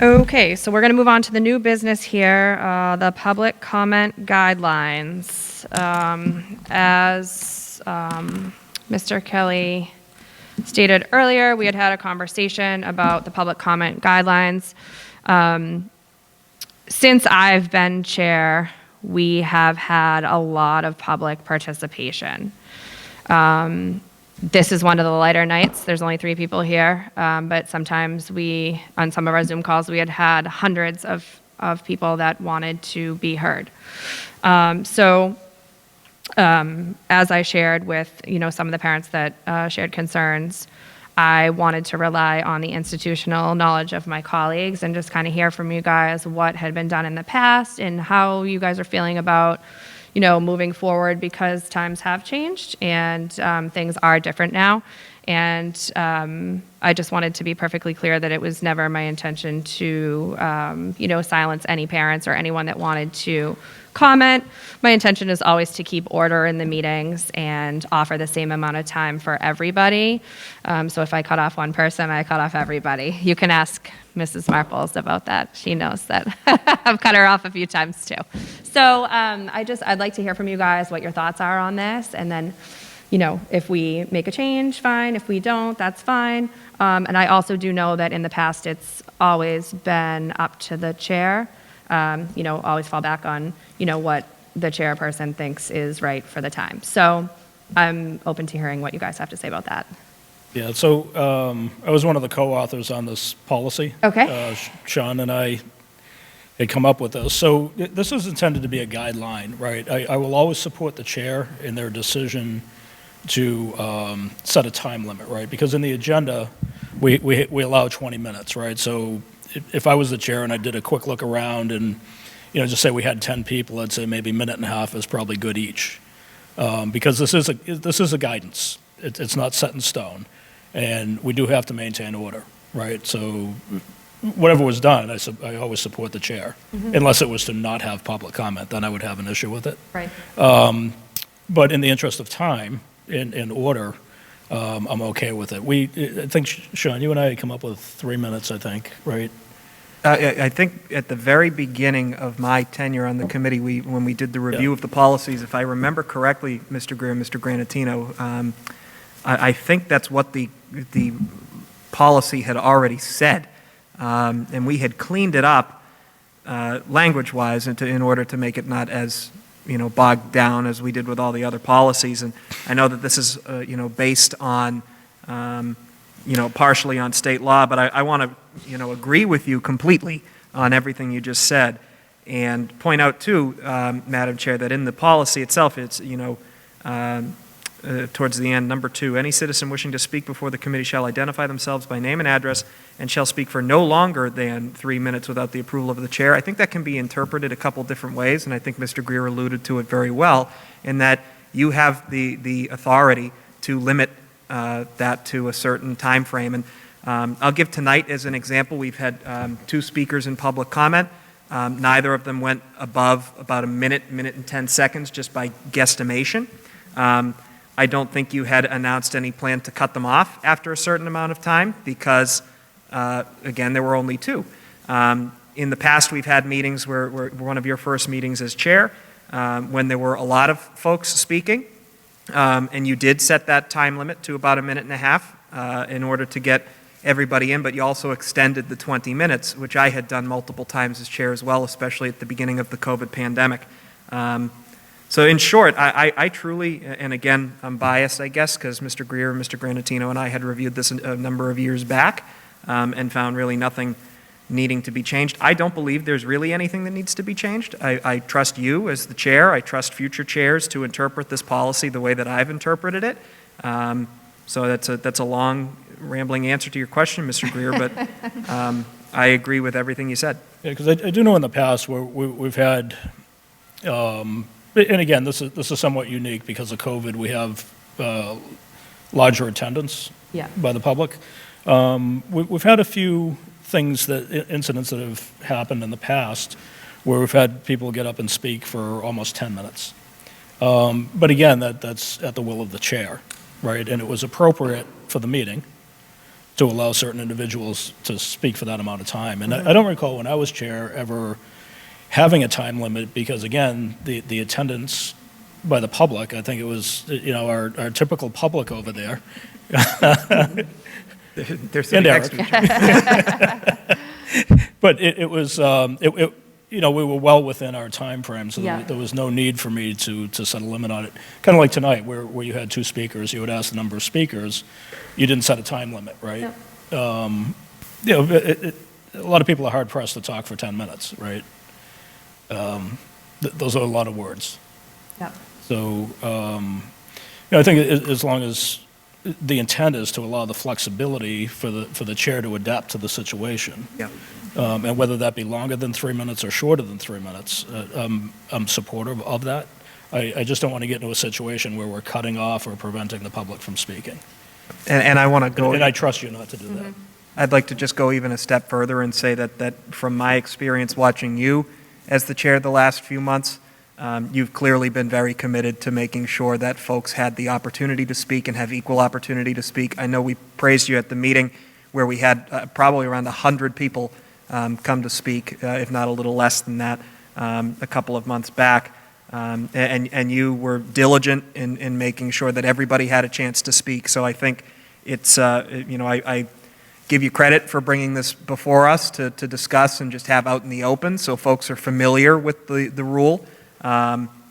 Okay, so we're going to move on to the new business here, the public comment guidelines. As Mr. Kelly stated earlier, we had a conversation about the public comment guidelines. Since I've been chair, we have had a lot of public participation. This is one of the lighter nights. There's only 3 people here, but sometimes on some of our Zoom calls, we had hundreds of people that wanted to be heard. As I shared with, some of the parents that shared concerns, I wanted to rely on the institutional knowledge of my colleagues and just kind of hear from you guys what had been done in the past and how you guys are feeling about moving forward, because times have changed and things are different now. And I just wanted to be perfectly clear that it was never my intention to, silence any parents or anyone that wanted to comment. My intention is always to keep order in the meetings and offer the same amount of time for everybody. So if I cut off one person, I cut off everybody. You can ask Mrs. Marples about that. She knows that I've cut her off a few times too. So I'd like to hear from you guys what your thoughts are on this, and then if we make a change, fine. If we don't, that's fine. And I also do know that in the past, it's always been up to the chair. Always fall back on, what the chairperson thinks is right for the time. So I'm open to hearing what you guys have to say about that. Yeah, so I was one of the co-authors on this policy. Okay. Sean and I had come up with this. So this is intended to be a guideline, right? I will always support the chair in their decision to set a time limit, right? Because in the agenda, we allow 20 minutes, right? So if I was the chair and I did a quick look around and, just say we had 10 people, I'd say maybe a minute and a half is probably good each. Because this is a guidance. It's not set in stone. And we do have to maintain order, right? So whatever was done, I always support the chair. Mm-hmm. Unless it was to not have public comment, then I would have an issue with it. Right. But in the interest of time, in order, I'm okay with it. I think, Sean, you and I had come up with 3 minutes, I think, right? I think at the very beginning of my tenure on the committee, when we did the review of the policies, if I remember correctly, Mr. Greer, Mr. Granatino, I think that's what the policy had already said. And we had cleaned it up language-wise in order to make it not as bogged down as we did with all the other policies. And I know that this is, based on, partially on state law, but I want to, agree with you completely on everything you just said. And point out too, Madam Chair, that in the policy itself, it's, towards the end, number 2, any citizen wishing to speak before the committee shall identify themselves by name and address and shall speak for no longer than 3 minutes without the approval of the chair. I think that can be interpreted a couple different ways, and I think Mr. Greer alluded to it very well, in that you have the authority to limit that to a certain time frame. And I'll give tonight as an example. We've had 2 speakers in public comment. Neither of them went above about a minute and 10 seconds, just by guesstimation. I don't think you had announced any plan to cut them off after a certain amount of time because, again, there were only 2. In the past, we've had meetings where one of your first meetings as chair, when there were a lot of folks speaking, and you did set that time limit to about a minute and a half in order to get everybody in, but you also extended the 20 minutes, which I had done multiple times as chair as well, especially at the beginning of the COVID pandemic. So in short, I truly, and again, I'm biased, I guess, because Mr. Greer, Mr. Granatino, and I had reviewed this a number of years back and found really nothing needing to be changed. I don't believe there's really anything that needs to be changed. I trust you as the chair. I trust future chairs to interpret this policy the way that I've interpreted it. So that's a long, rambling answer to your question, Mr. Greer, but I agree with everything you said. Yeah, because I do know in the past where we've had, and again, this is somewhat unique because of COVID. We have larger attendance by the public. We've had a few incidents that have happened in the past where we've had people get up and speak for almost 10 minutes. But again, that's at the will of the chair, right? And it was appropriate for the meeting to allow certain individuals to speak for that amount of time. And I don't recall when I was chair ever having a time limit because, again, the attendance by the public, I think it was, our typical public over there. They're sitting next to each other. But it was, we were well within our time frame, so there was no need for me to set a limit on it. Kind of like tonight, where you had two speakers, you would ask the number of speakers, you didn't set a time limit, right? Yep. A lot of people are hard pressed to talk for 10 minutes, right? Those are a lot of words. Yep. So, I think as long as the intent is to allow the flexibility for the chair to adapt to the situation. Yeah. And whether that be longer than 3 minutes or shorter than 3 minutes, I'm supportive of that. I just don't want to get into a situation where we're cutting off or preventing the public from speaking. And I want to go... And I trust you not to do that. I'd like to just go even a step further and say that from my experience watching you as the chair the last few months, you've clearly been very committed to making sure that folks had the opportunity to speak and have equal opportunity to speak. I know we praised you at the meeting where we had probably around 100 people come to speak, if not a little less than that, a couple of months back. And you were diligent in making sure that everybody had a chance to speak. So I think it's, I give you credit for bringing this before us to discuss and just have out in the open so folks are familiar with the rule.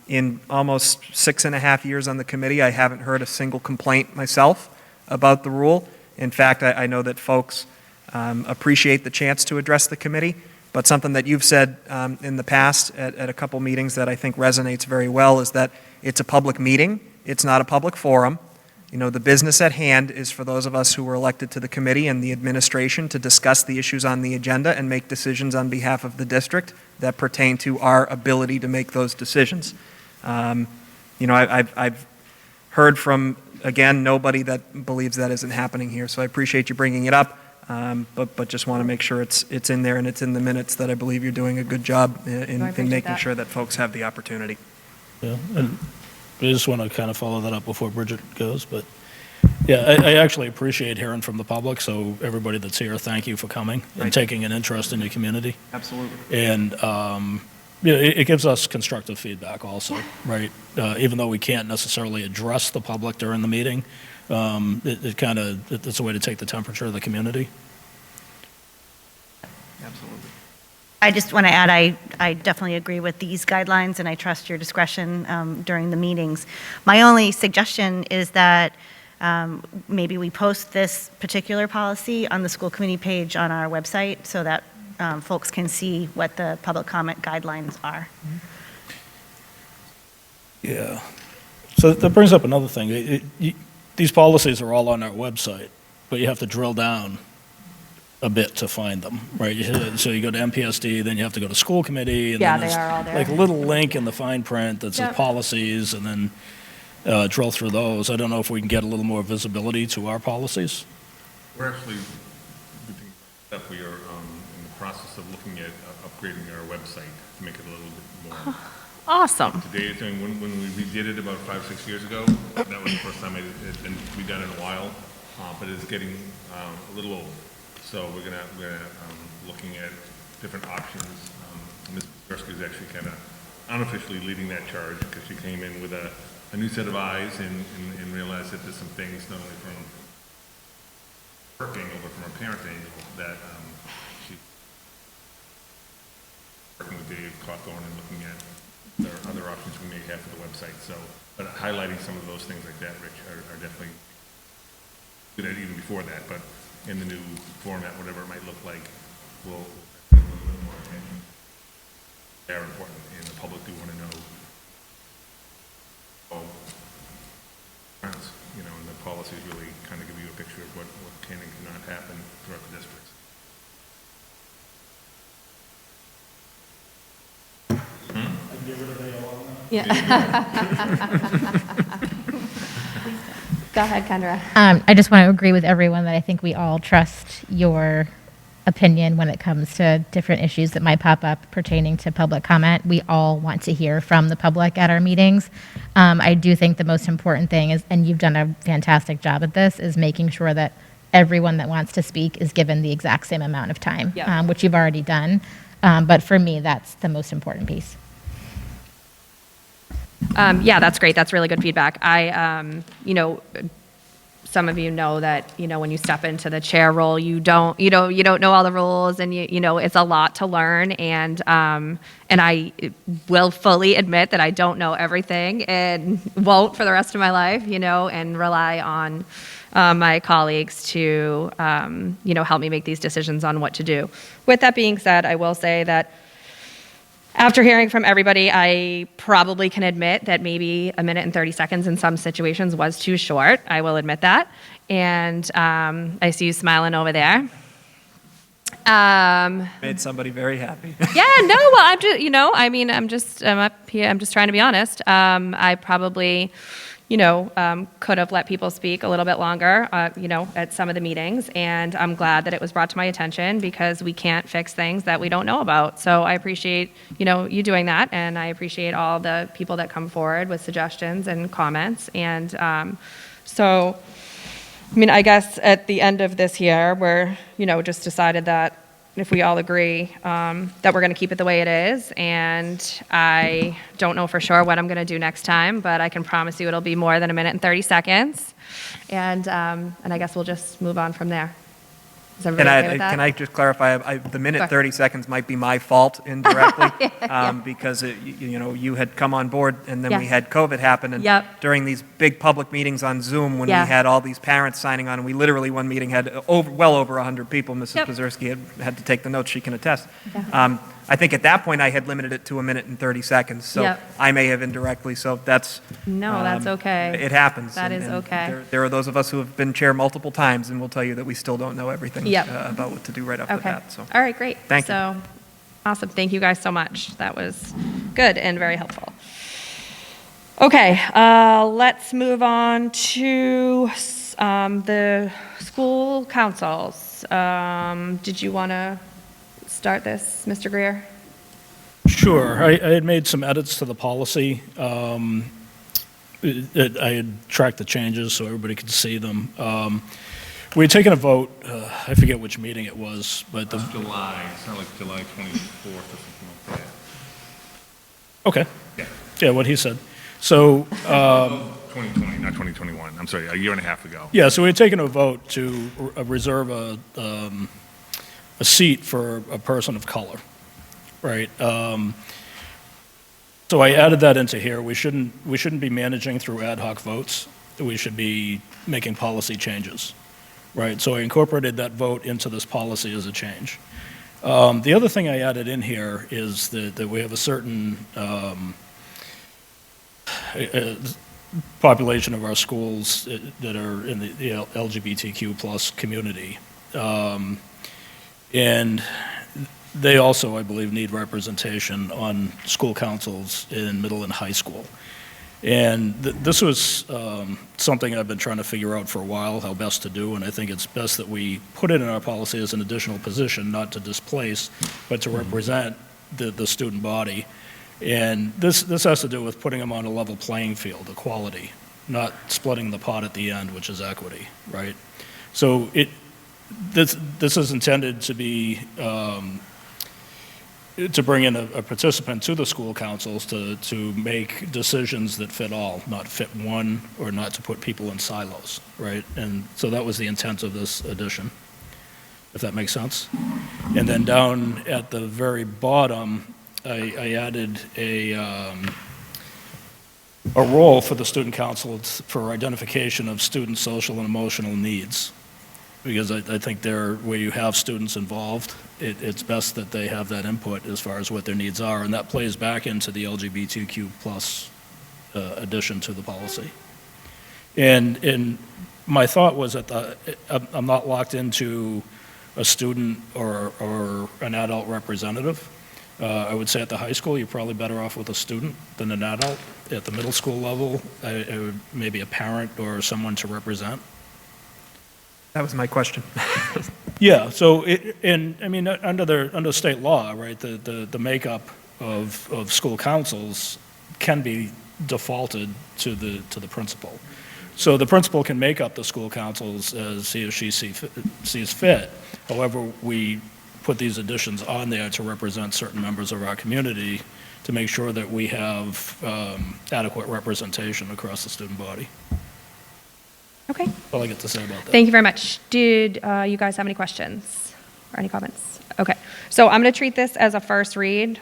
In almost 6.5 years on the committee, I haven't heard a single complaint myself about the rule. In fact, I know that folks appreciate the chance to address the committee, but something that you've said in the past at a couple meetings that I think resonates very well is that it's a public meeting, it's not a public forum. The business at hand is for those of us who were elected to the committee and the administration to discuss the issues on the agenda and make decisions on behalf of the district that pertain to our ability to make those decisions. I've heard from, again, nobody that believes that isn't happening here, so I appreciate you bringing it up, but just want to make sure it's in there and it's in the minutes that I believe you're doing a good job in making sure that folks have the opportunity. Yeah, and I just want to kind of follow that up before Bridget goes, but yeah, I actually appreciate hearing from the public, so everybody that's here, thank you for coming and taking an interest in your community. Absolutely. And it gives us constructive feedback also, right? Even though we can't necessarily address the public during the meeting, it's a way to take the temperature of the community. Absolutely. I just want to add, I definitely agree with these guidelines, and I trust your discretion during the meetings. My only suggestion is that maybe we post this particular policy on the school committee page on our website so that folks can see what the public comment guidelines are. Yeah. So that brings up another thing. These policies are all on our website, but you have to drill down a bit to find them, right? So you go to MPSD, then you have to go to school committee, and then they are all there. like a little link in the fine print that says policies, and then drill through those. I don't know if we can get a little more visibility to our policies. We're actually, we are in the process of looking at upgrading our website to make it a little bit more Awesome. today. When we redid it about 5-6 years ago, that was the first time it had been redone in a while, but it's getting a little old. So we're gonna looking at different options. Ms. Gursky is actually kind of unofficially leading that charge, because she came in with a new set of eyes and realized that there's some things, not only from work angle, but from a parent angle, that she working with Dave Cawthorn and looking at the other options we may have for the website. So, but highlighting some of those things like that, Rich, are definitely good at even before that, but in the new format, whatever it might look like, we'll pay a little bit more attention. They're important, and the public do want to know. You know, and the policies really kind of give you a picture of what can and cannot happen throughout the districts. Yeah. Go ahead, Kendra. I just want to agree with everyone that I think we all trust your opinion when it comes to different issues that might pop up pertaining to public comment. We all want to hear from the public at our meetings. I do think the most important thing is, and you've done a fantastic job at this, is making sure that everyone that wants to speak is given the exact same amount of time, Yep. which you've already done. But for me, that's the most important piece. Yeah, that's great. That's really good feedback. Some of you know that, when you step into the chair role, you don't know all the rules, and it's a lot to learn. And I will fully admit that I don't know everything and won't for the rest of my life, and rely on my colleagues to, help me make these decisions on what to do. With that being said, I will say that after hearing from everybody, I probably can admit that maybe 1 minute and 30 seconds in some situations was too short. I will admit that. And I see you smiling over there. Made somebody very happy. Yeah, no, well, I'm just, I'm up here, I'm just trying to be honest. I probably, could have let people speak a little bit longer, at some of the meetings. And I'm glad that it was brought to my attention, because we can't fix things that we don't know about. So I appreciate, you doing that. And I appreciate all the people that come forward with suggestions and comments. And I guess at the end of this year, we're, just decided that if we all agree that we're going to keep it the way it is. And I don't know for sure what I'm going to do next time, but I can promise you it'll be more than 1 minute and 30 seconds. And I guess we'll just move on from there. Is everybody okay with that? Can I just clarify? The minute 30 seconds might be my fault indirectly, because you had come on board, and then we had COVID happen, and during these big public meetings on Zoom, when we had all these parents signing on, and we literally, one meeting had well over 100 people. Mrs. Pazurski had to take the notes. She can attest. I think at that point I had limited it to 1 minute and 30 seconds, so I may have indirectly. So that's that's okay. It happens. That is okay. There are those of us who have been chair multiple times, and will tell you that we still don't know everything about what to do right off the bat. So all right, great. Thank you. So awesome. Thank you guys so much. That was good and very helpful. Okay, let's move on to the school councils. Did you want to start this, Mr. Greer? Sure. I had made some edits to the policy. I had tracked the changes so everybody could see them. We had taken a vote, I forget which meeting it was, but the... July, it's not like July 24th or something like that. Okay. Yeah, what he said. So... 2020, not 2021. I'm sorry, a year and a half ago. Yeah, so we had taken a vote to reserve a seat for a person of color, right? So I added that into here. We shouldn't be managing through ad hoc votes. We should be making policy changes, right? So I incorporated that vote into this policy as a change. The other thing I added in here is that we have a certain population of our schools that are in the LGBTQ plus community. And they also, I believe, need representation on school councils in middle and high school. And this was something I've been trying to figure out for a while, how best to do, and I think it's best that we put it in our policy as an additional position, not to displace, but to represent the student body. And this has to do with putting them on a level playing field, equality, not splitting the pot at the end, which is equity, right? So this is intended to be to bring in a participant to the school councils to make decisions that fit all, not fit one, or not to put people in silos, right? And so that was the intent of this addition, if that makes sense. And then down at the very bottom, I added a role for the student council for identification of student social and emotional needs. Because I think where you have students involved, it's best that they have that input as far as what their needs are, and that plays back into the LGBTQ plus addition to the policy. And my thought was that I'm not locked into a student or an adult representative. I would say at the high school, you're probably better off with a student than an adult. At the middle school level, maybe a parent or someone to represent. That was my question. Yeah, so, under state law, right, the makeup of school councils can be defaulted to the principal. So the principal can make up the school councils as he or she sees fit. However, we put these additions on there to represent certain members of our community to make sure that we have adequate representation across the student body. Okay. All I get to say about that. Thank you very much. Did you guys have any questions or any comments? Okay. So I'm going to treat this as a first read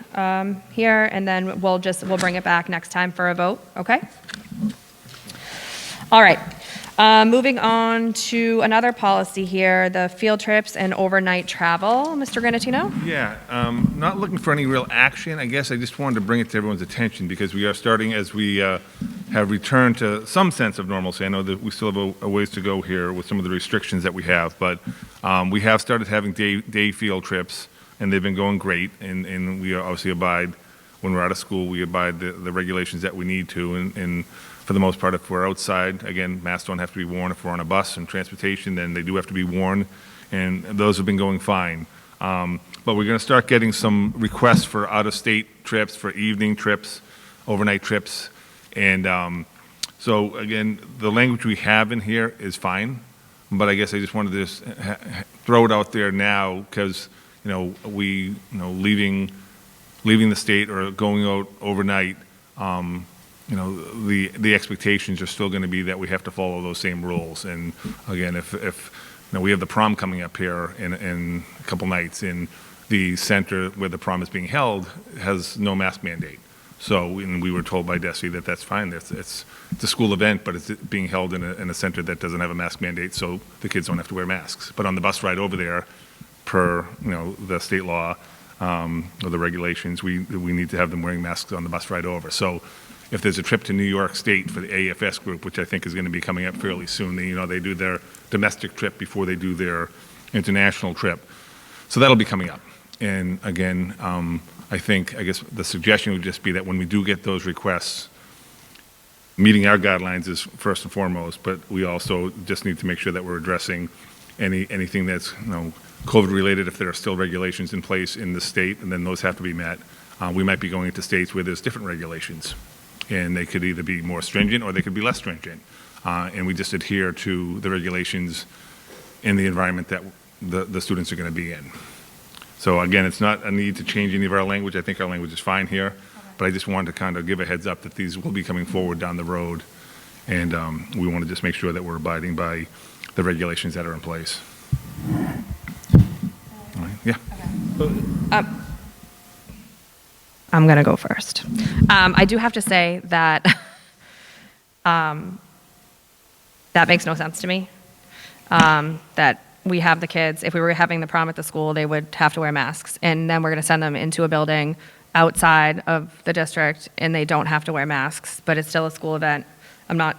here, and then we'll bring it back next time for a vote. Okay? All right. Moving on to another policy here, the field trips and overnight travel. Mr. Granatino? Yeah, not looking for any real action. I guess I just wanted to bring it to everyone's attention because we are starting, as we have returned to some sense of normalcy. I know that we still have a ways to go here with some of the restrictions that we have, but we have started having day field trips, and they've been going great. And we obviously abide, when we're out of school, we abide the regulations that we need to. And for the most part, if we're outside, again, masks don't have to be worn. If we're on a bus and transportation, then they do have to be worn, and those have been going fine. But we're going to start getting some requests for out-of-state trips, for evening trips, overnight trips, and so again, the language we have in here is fine, but I guess I just wanted to just throw it out there now because leaving the state or going out overnight. The expectations are still going to be that we have to follow those same rules. And again, if we have the prom coming up here in a couple nights, and the center where the prom is being held has no mask mandate. So, and we were told by DESE that that's fine. It's a school event, but it's being held in a center that doesn't have a mask mandate, so the kids don't have to wear masks. But on the bus ride over there, per the state law or the regulations, we need to have them wearing masks on the bus ride over. So, if there's a trip to New York State for the AFS group, which I think is going to be coming up fairly soon, they do their domestic trip before they do their international trip. So that'll be coming up. And again, I guess the suggestion would just be that when we do get those requests, meeting our guidelines is first and foremost, but we also just need to make sure that we're addressing anything that's COVID related, if there are still regulations in place in the state, and then those have to be met. We might be going into states where there's different regulations, and they could either be more stringent or they could be less stringent. And we just adhere to the regulations in the environment that the students are going to be in. So again, it's not a need to change any of our language. I think our language is fine here, but I just wanted to kind of give a heads up that these will be coming forward down the road, and we want to just make sure that we're abiding by the regulations that are in place. All right. Yeah. I'm going to go first. I do have to say that that makes no sense to me, that we have the kids, if we were having the prom at the school, they would have to wear masks, and then we're going to send them into a building outside of the district, and they don't have to wear masks, but it's still a school event. I'm not,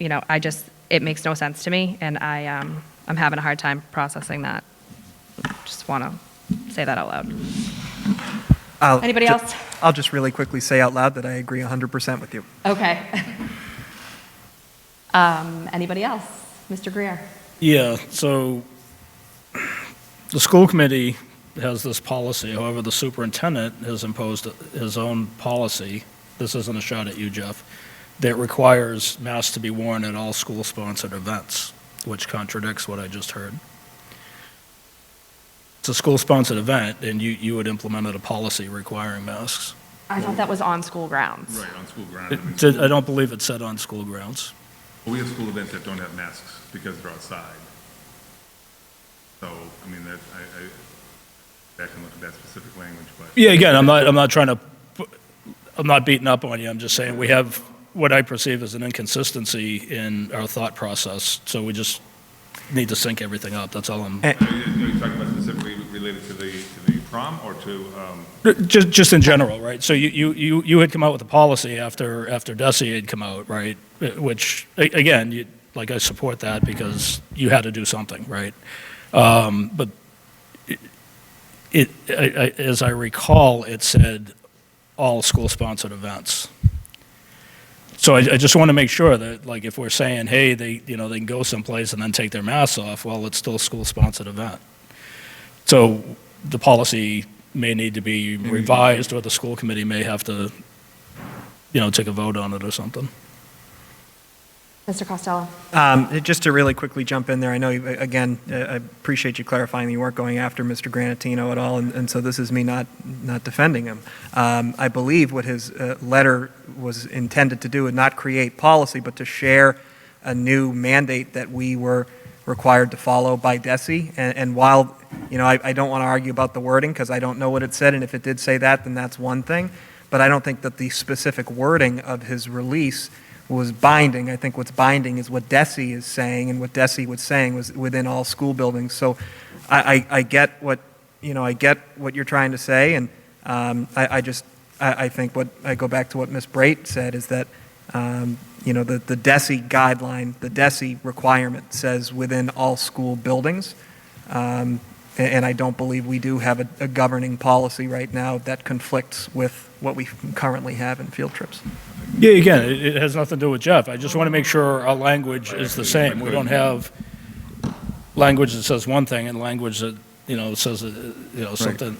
it makes no sense to me, and I'm having a hard time processing that. Just want to say that out loud. Anybody else? I'll just really quickly say out loud that I agree 100% with you. Okay. Anybody else? Mr. Greer? Yeah, so the school committee has this policy. However, the superintendent has imposed his own policy. This isn't a shot at you, Jeff, that requires masks to be worn at all school-sponsored events, which contradicts what I just heard. it's a school-sponsored event, and you would implement a policy requiring masks. I thought that was on school grounds. Right, on school grounds. I don't believe it said on school grounds. We have school events that don't have masks because they're outside. So, I mean, I can look at that specific language, but. Yeah, again, I'm not trying to, I'm not beating up on you, I'm just saying we have what I perceive as an inconsistency in our thought process, so we just need to sync everything up, that's all I'm. Are you talking about specifically related to the prom or to? Just in general, right? So you had come out with a policy after DESI had come out, right? Which, again, like I support that because you had to do something, right? But as I recall, it said all school-sponsored events. So I just want to make sure that, like, if we're saying, hey, they can go someplace and then take their masks off, well, it's still a school-sponsored event. So the policy may need to be revised, or the school committee may have to, take a vote on it or something. Mr. Costello? Just to really quickly jump in there, I know, again, I appreciate you clarifying you weren't going after Mr. Granatino at all, and so this is me not defending him. I believe what his letter was intended to do is not create policy, but to share a new mandate that we were required to follow by DESI. And while, I don't want to argue about the wording because I don't know what it said, and if it did say that, then that's one thing. But I don't think that the specific wording of his release was binding. I think what's binding is what DESI is saying, and what DESI was saying was within all school buildings. So I get what, I get what you're trying to say, and I think I go back to what Ms. Brait said is that, the DESI guideline, the DESI requirement says within all school buildings. And I don't believe we do have a governing policy right now that conflicts with what we currently have in field trips. Yeah, again, it has nothing to do with Jeff. I just want to make sure our language is the same. We don't have language that says one thing and language that, says,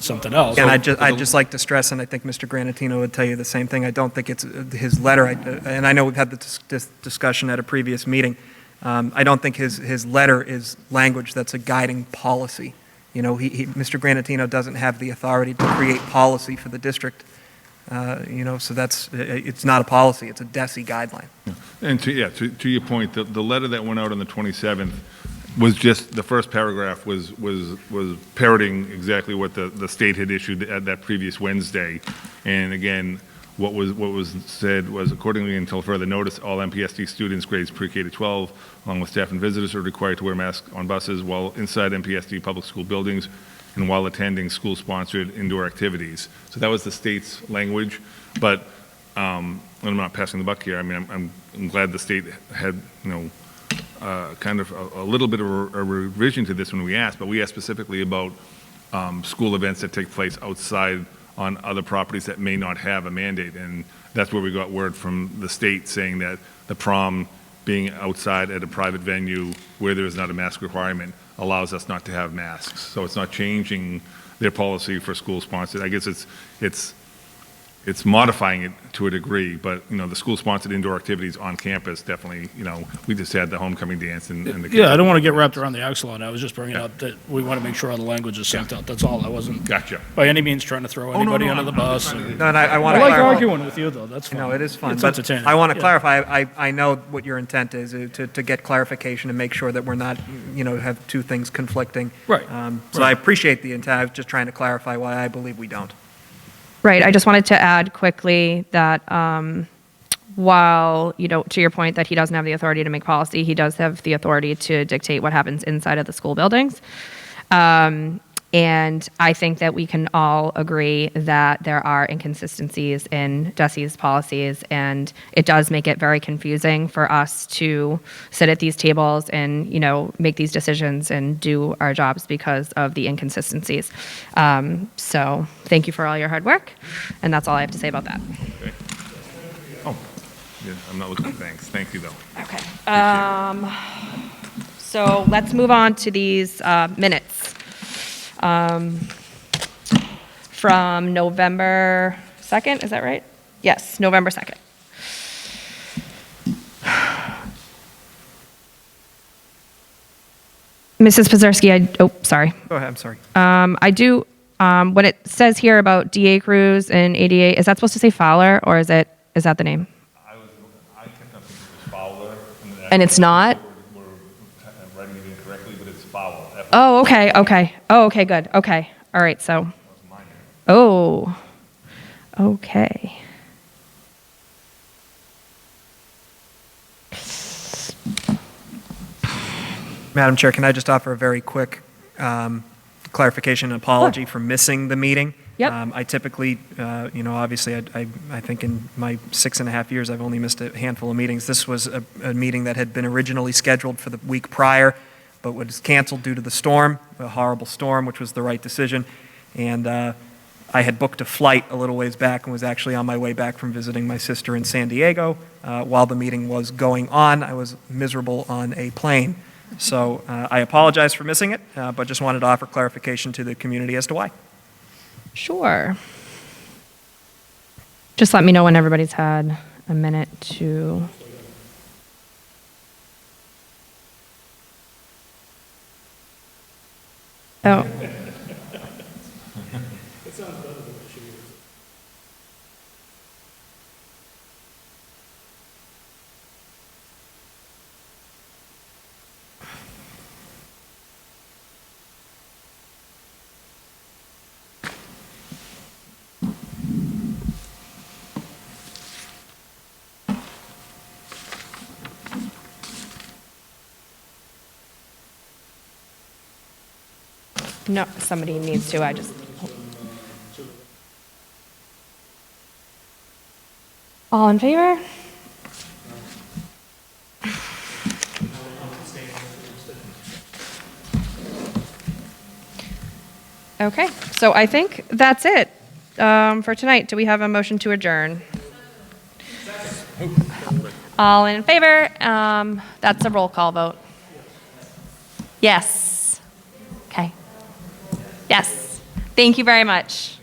something else. And I'd just like to stress, and I think Mr. Granatino would tell you the same thing, I don't think it's his letter, and I know we've had this discussion at a previous meeting. I don't think his letter is language that's a guiding policy. Mr. Granatino doesn't have the authority to create policy for the district. So it's not a policy, it's a DESI guideline. And to your point, the letter that went out on the 27th was just, the first paragraph was parroting exactly what the state had issued at that previous Wednesday. And again, what was said was, accordingly, until further notice, all MPSD students grades pre-K to 12, along with staff and visitors, are required to wear masks on buses while inside MPSD public school buildings and while attending school-sponsored indoor activities. So that was the state's language, but and I'm not passing the buck here. I mean, I'm glad the state had, kind of a little bit of a revision to this when we asked, but we asked specifically about school events that take place outside on other properties that may not have a mandate, and that's where we got word from the state saying that the prom being outside at a private venue where there is not a mask requirement allows us not to have masks. So it's not changing their policy for school-sponsored. I guess it's modifying it to a degree, but, the school-sponsored indoor activities on campus definitely, we just had the homecoming dance and the. Yeah, I don't want to get wrapped around the axle on it. I was just bringing up that we want to make sure all the language is synced up. That's all. I wasn't by any means trying to throw anybody under the bus. No, and I want I to like clarify. arguing with you, though. That's fine. No, it is fun. It's But entertaining. I want to Yeah. clarify, I know what your intent is, to get clarification and make sure that we're not, have two things conflicting. Right. So I appreciate the intent. I was just trying to clarify why I believe we don't. Right, I just wanted to add quickly that while, to your point that he doesn't have the authority to make policy, he does have the authority to dictate what happens inside of the school buildings. And I think that we can all agree that there are inconsistencies in DESI's policies, and it does make it very confusing for us to sit at these tables and, make these decisions and do our jobs because of the inconsistencies. So thank you for all your hard work, and that's all I have to say about that. Okay. Oh, yeah, I'm not looking for thanks. Thank you, though. Okay. So let's move on to these minutes. From November 2nd, is that right? Yes, November 2nd. Mrs. Pizarski, sorry. Go ahead, I'm sorry. I do, when it says here about DA Cruz and ADA, is that supposed to say Fowler, or is that the name? I kept on thinking it was Fowler. And it's not? We're writing it incorrectly, but it's Fowler. Oh, okay, okay. Oh, okay, good, okay. All right, so, oh, okay. Madam Chair, can I just offer a very quick clarification and apology for missing the meeting? Yep. I typically, obviously, I think in my 6.5 years, I've only missed a handful of meetings. This was a meeting that had been originally scheduled for the week prior, but was canceled due to the storm, a horrible storm, which was the right decision. And I had booked a flight a little ways back and was actually on my way back from visiting my sister in San Diego. While the meeting was going on, I was miserable on a plane. So I apologize for missing it, but just wanted to offer clarification to the community as to why. Sure. Just let me know when everybody's had a minute to. Oh. No, somebody needs to, I just. All in favor? Okay, so I think that's it for tonight. Do we have a motion to adjourn? All in favor? That's a roll call vote. Yes. Okay. Yes. Thank you very much.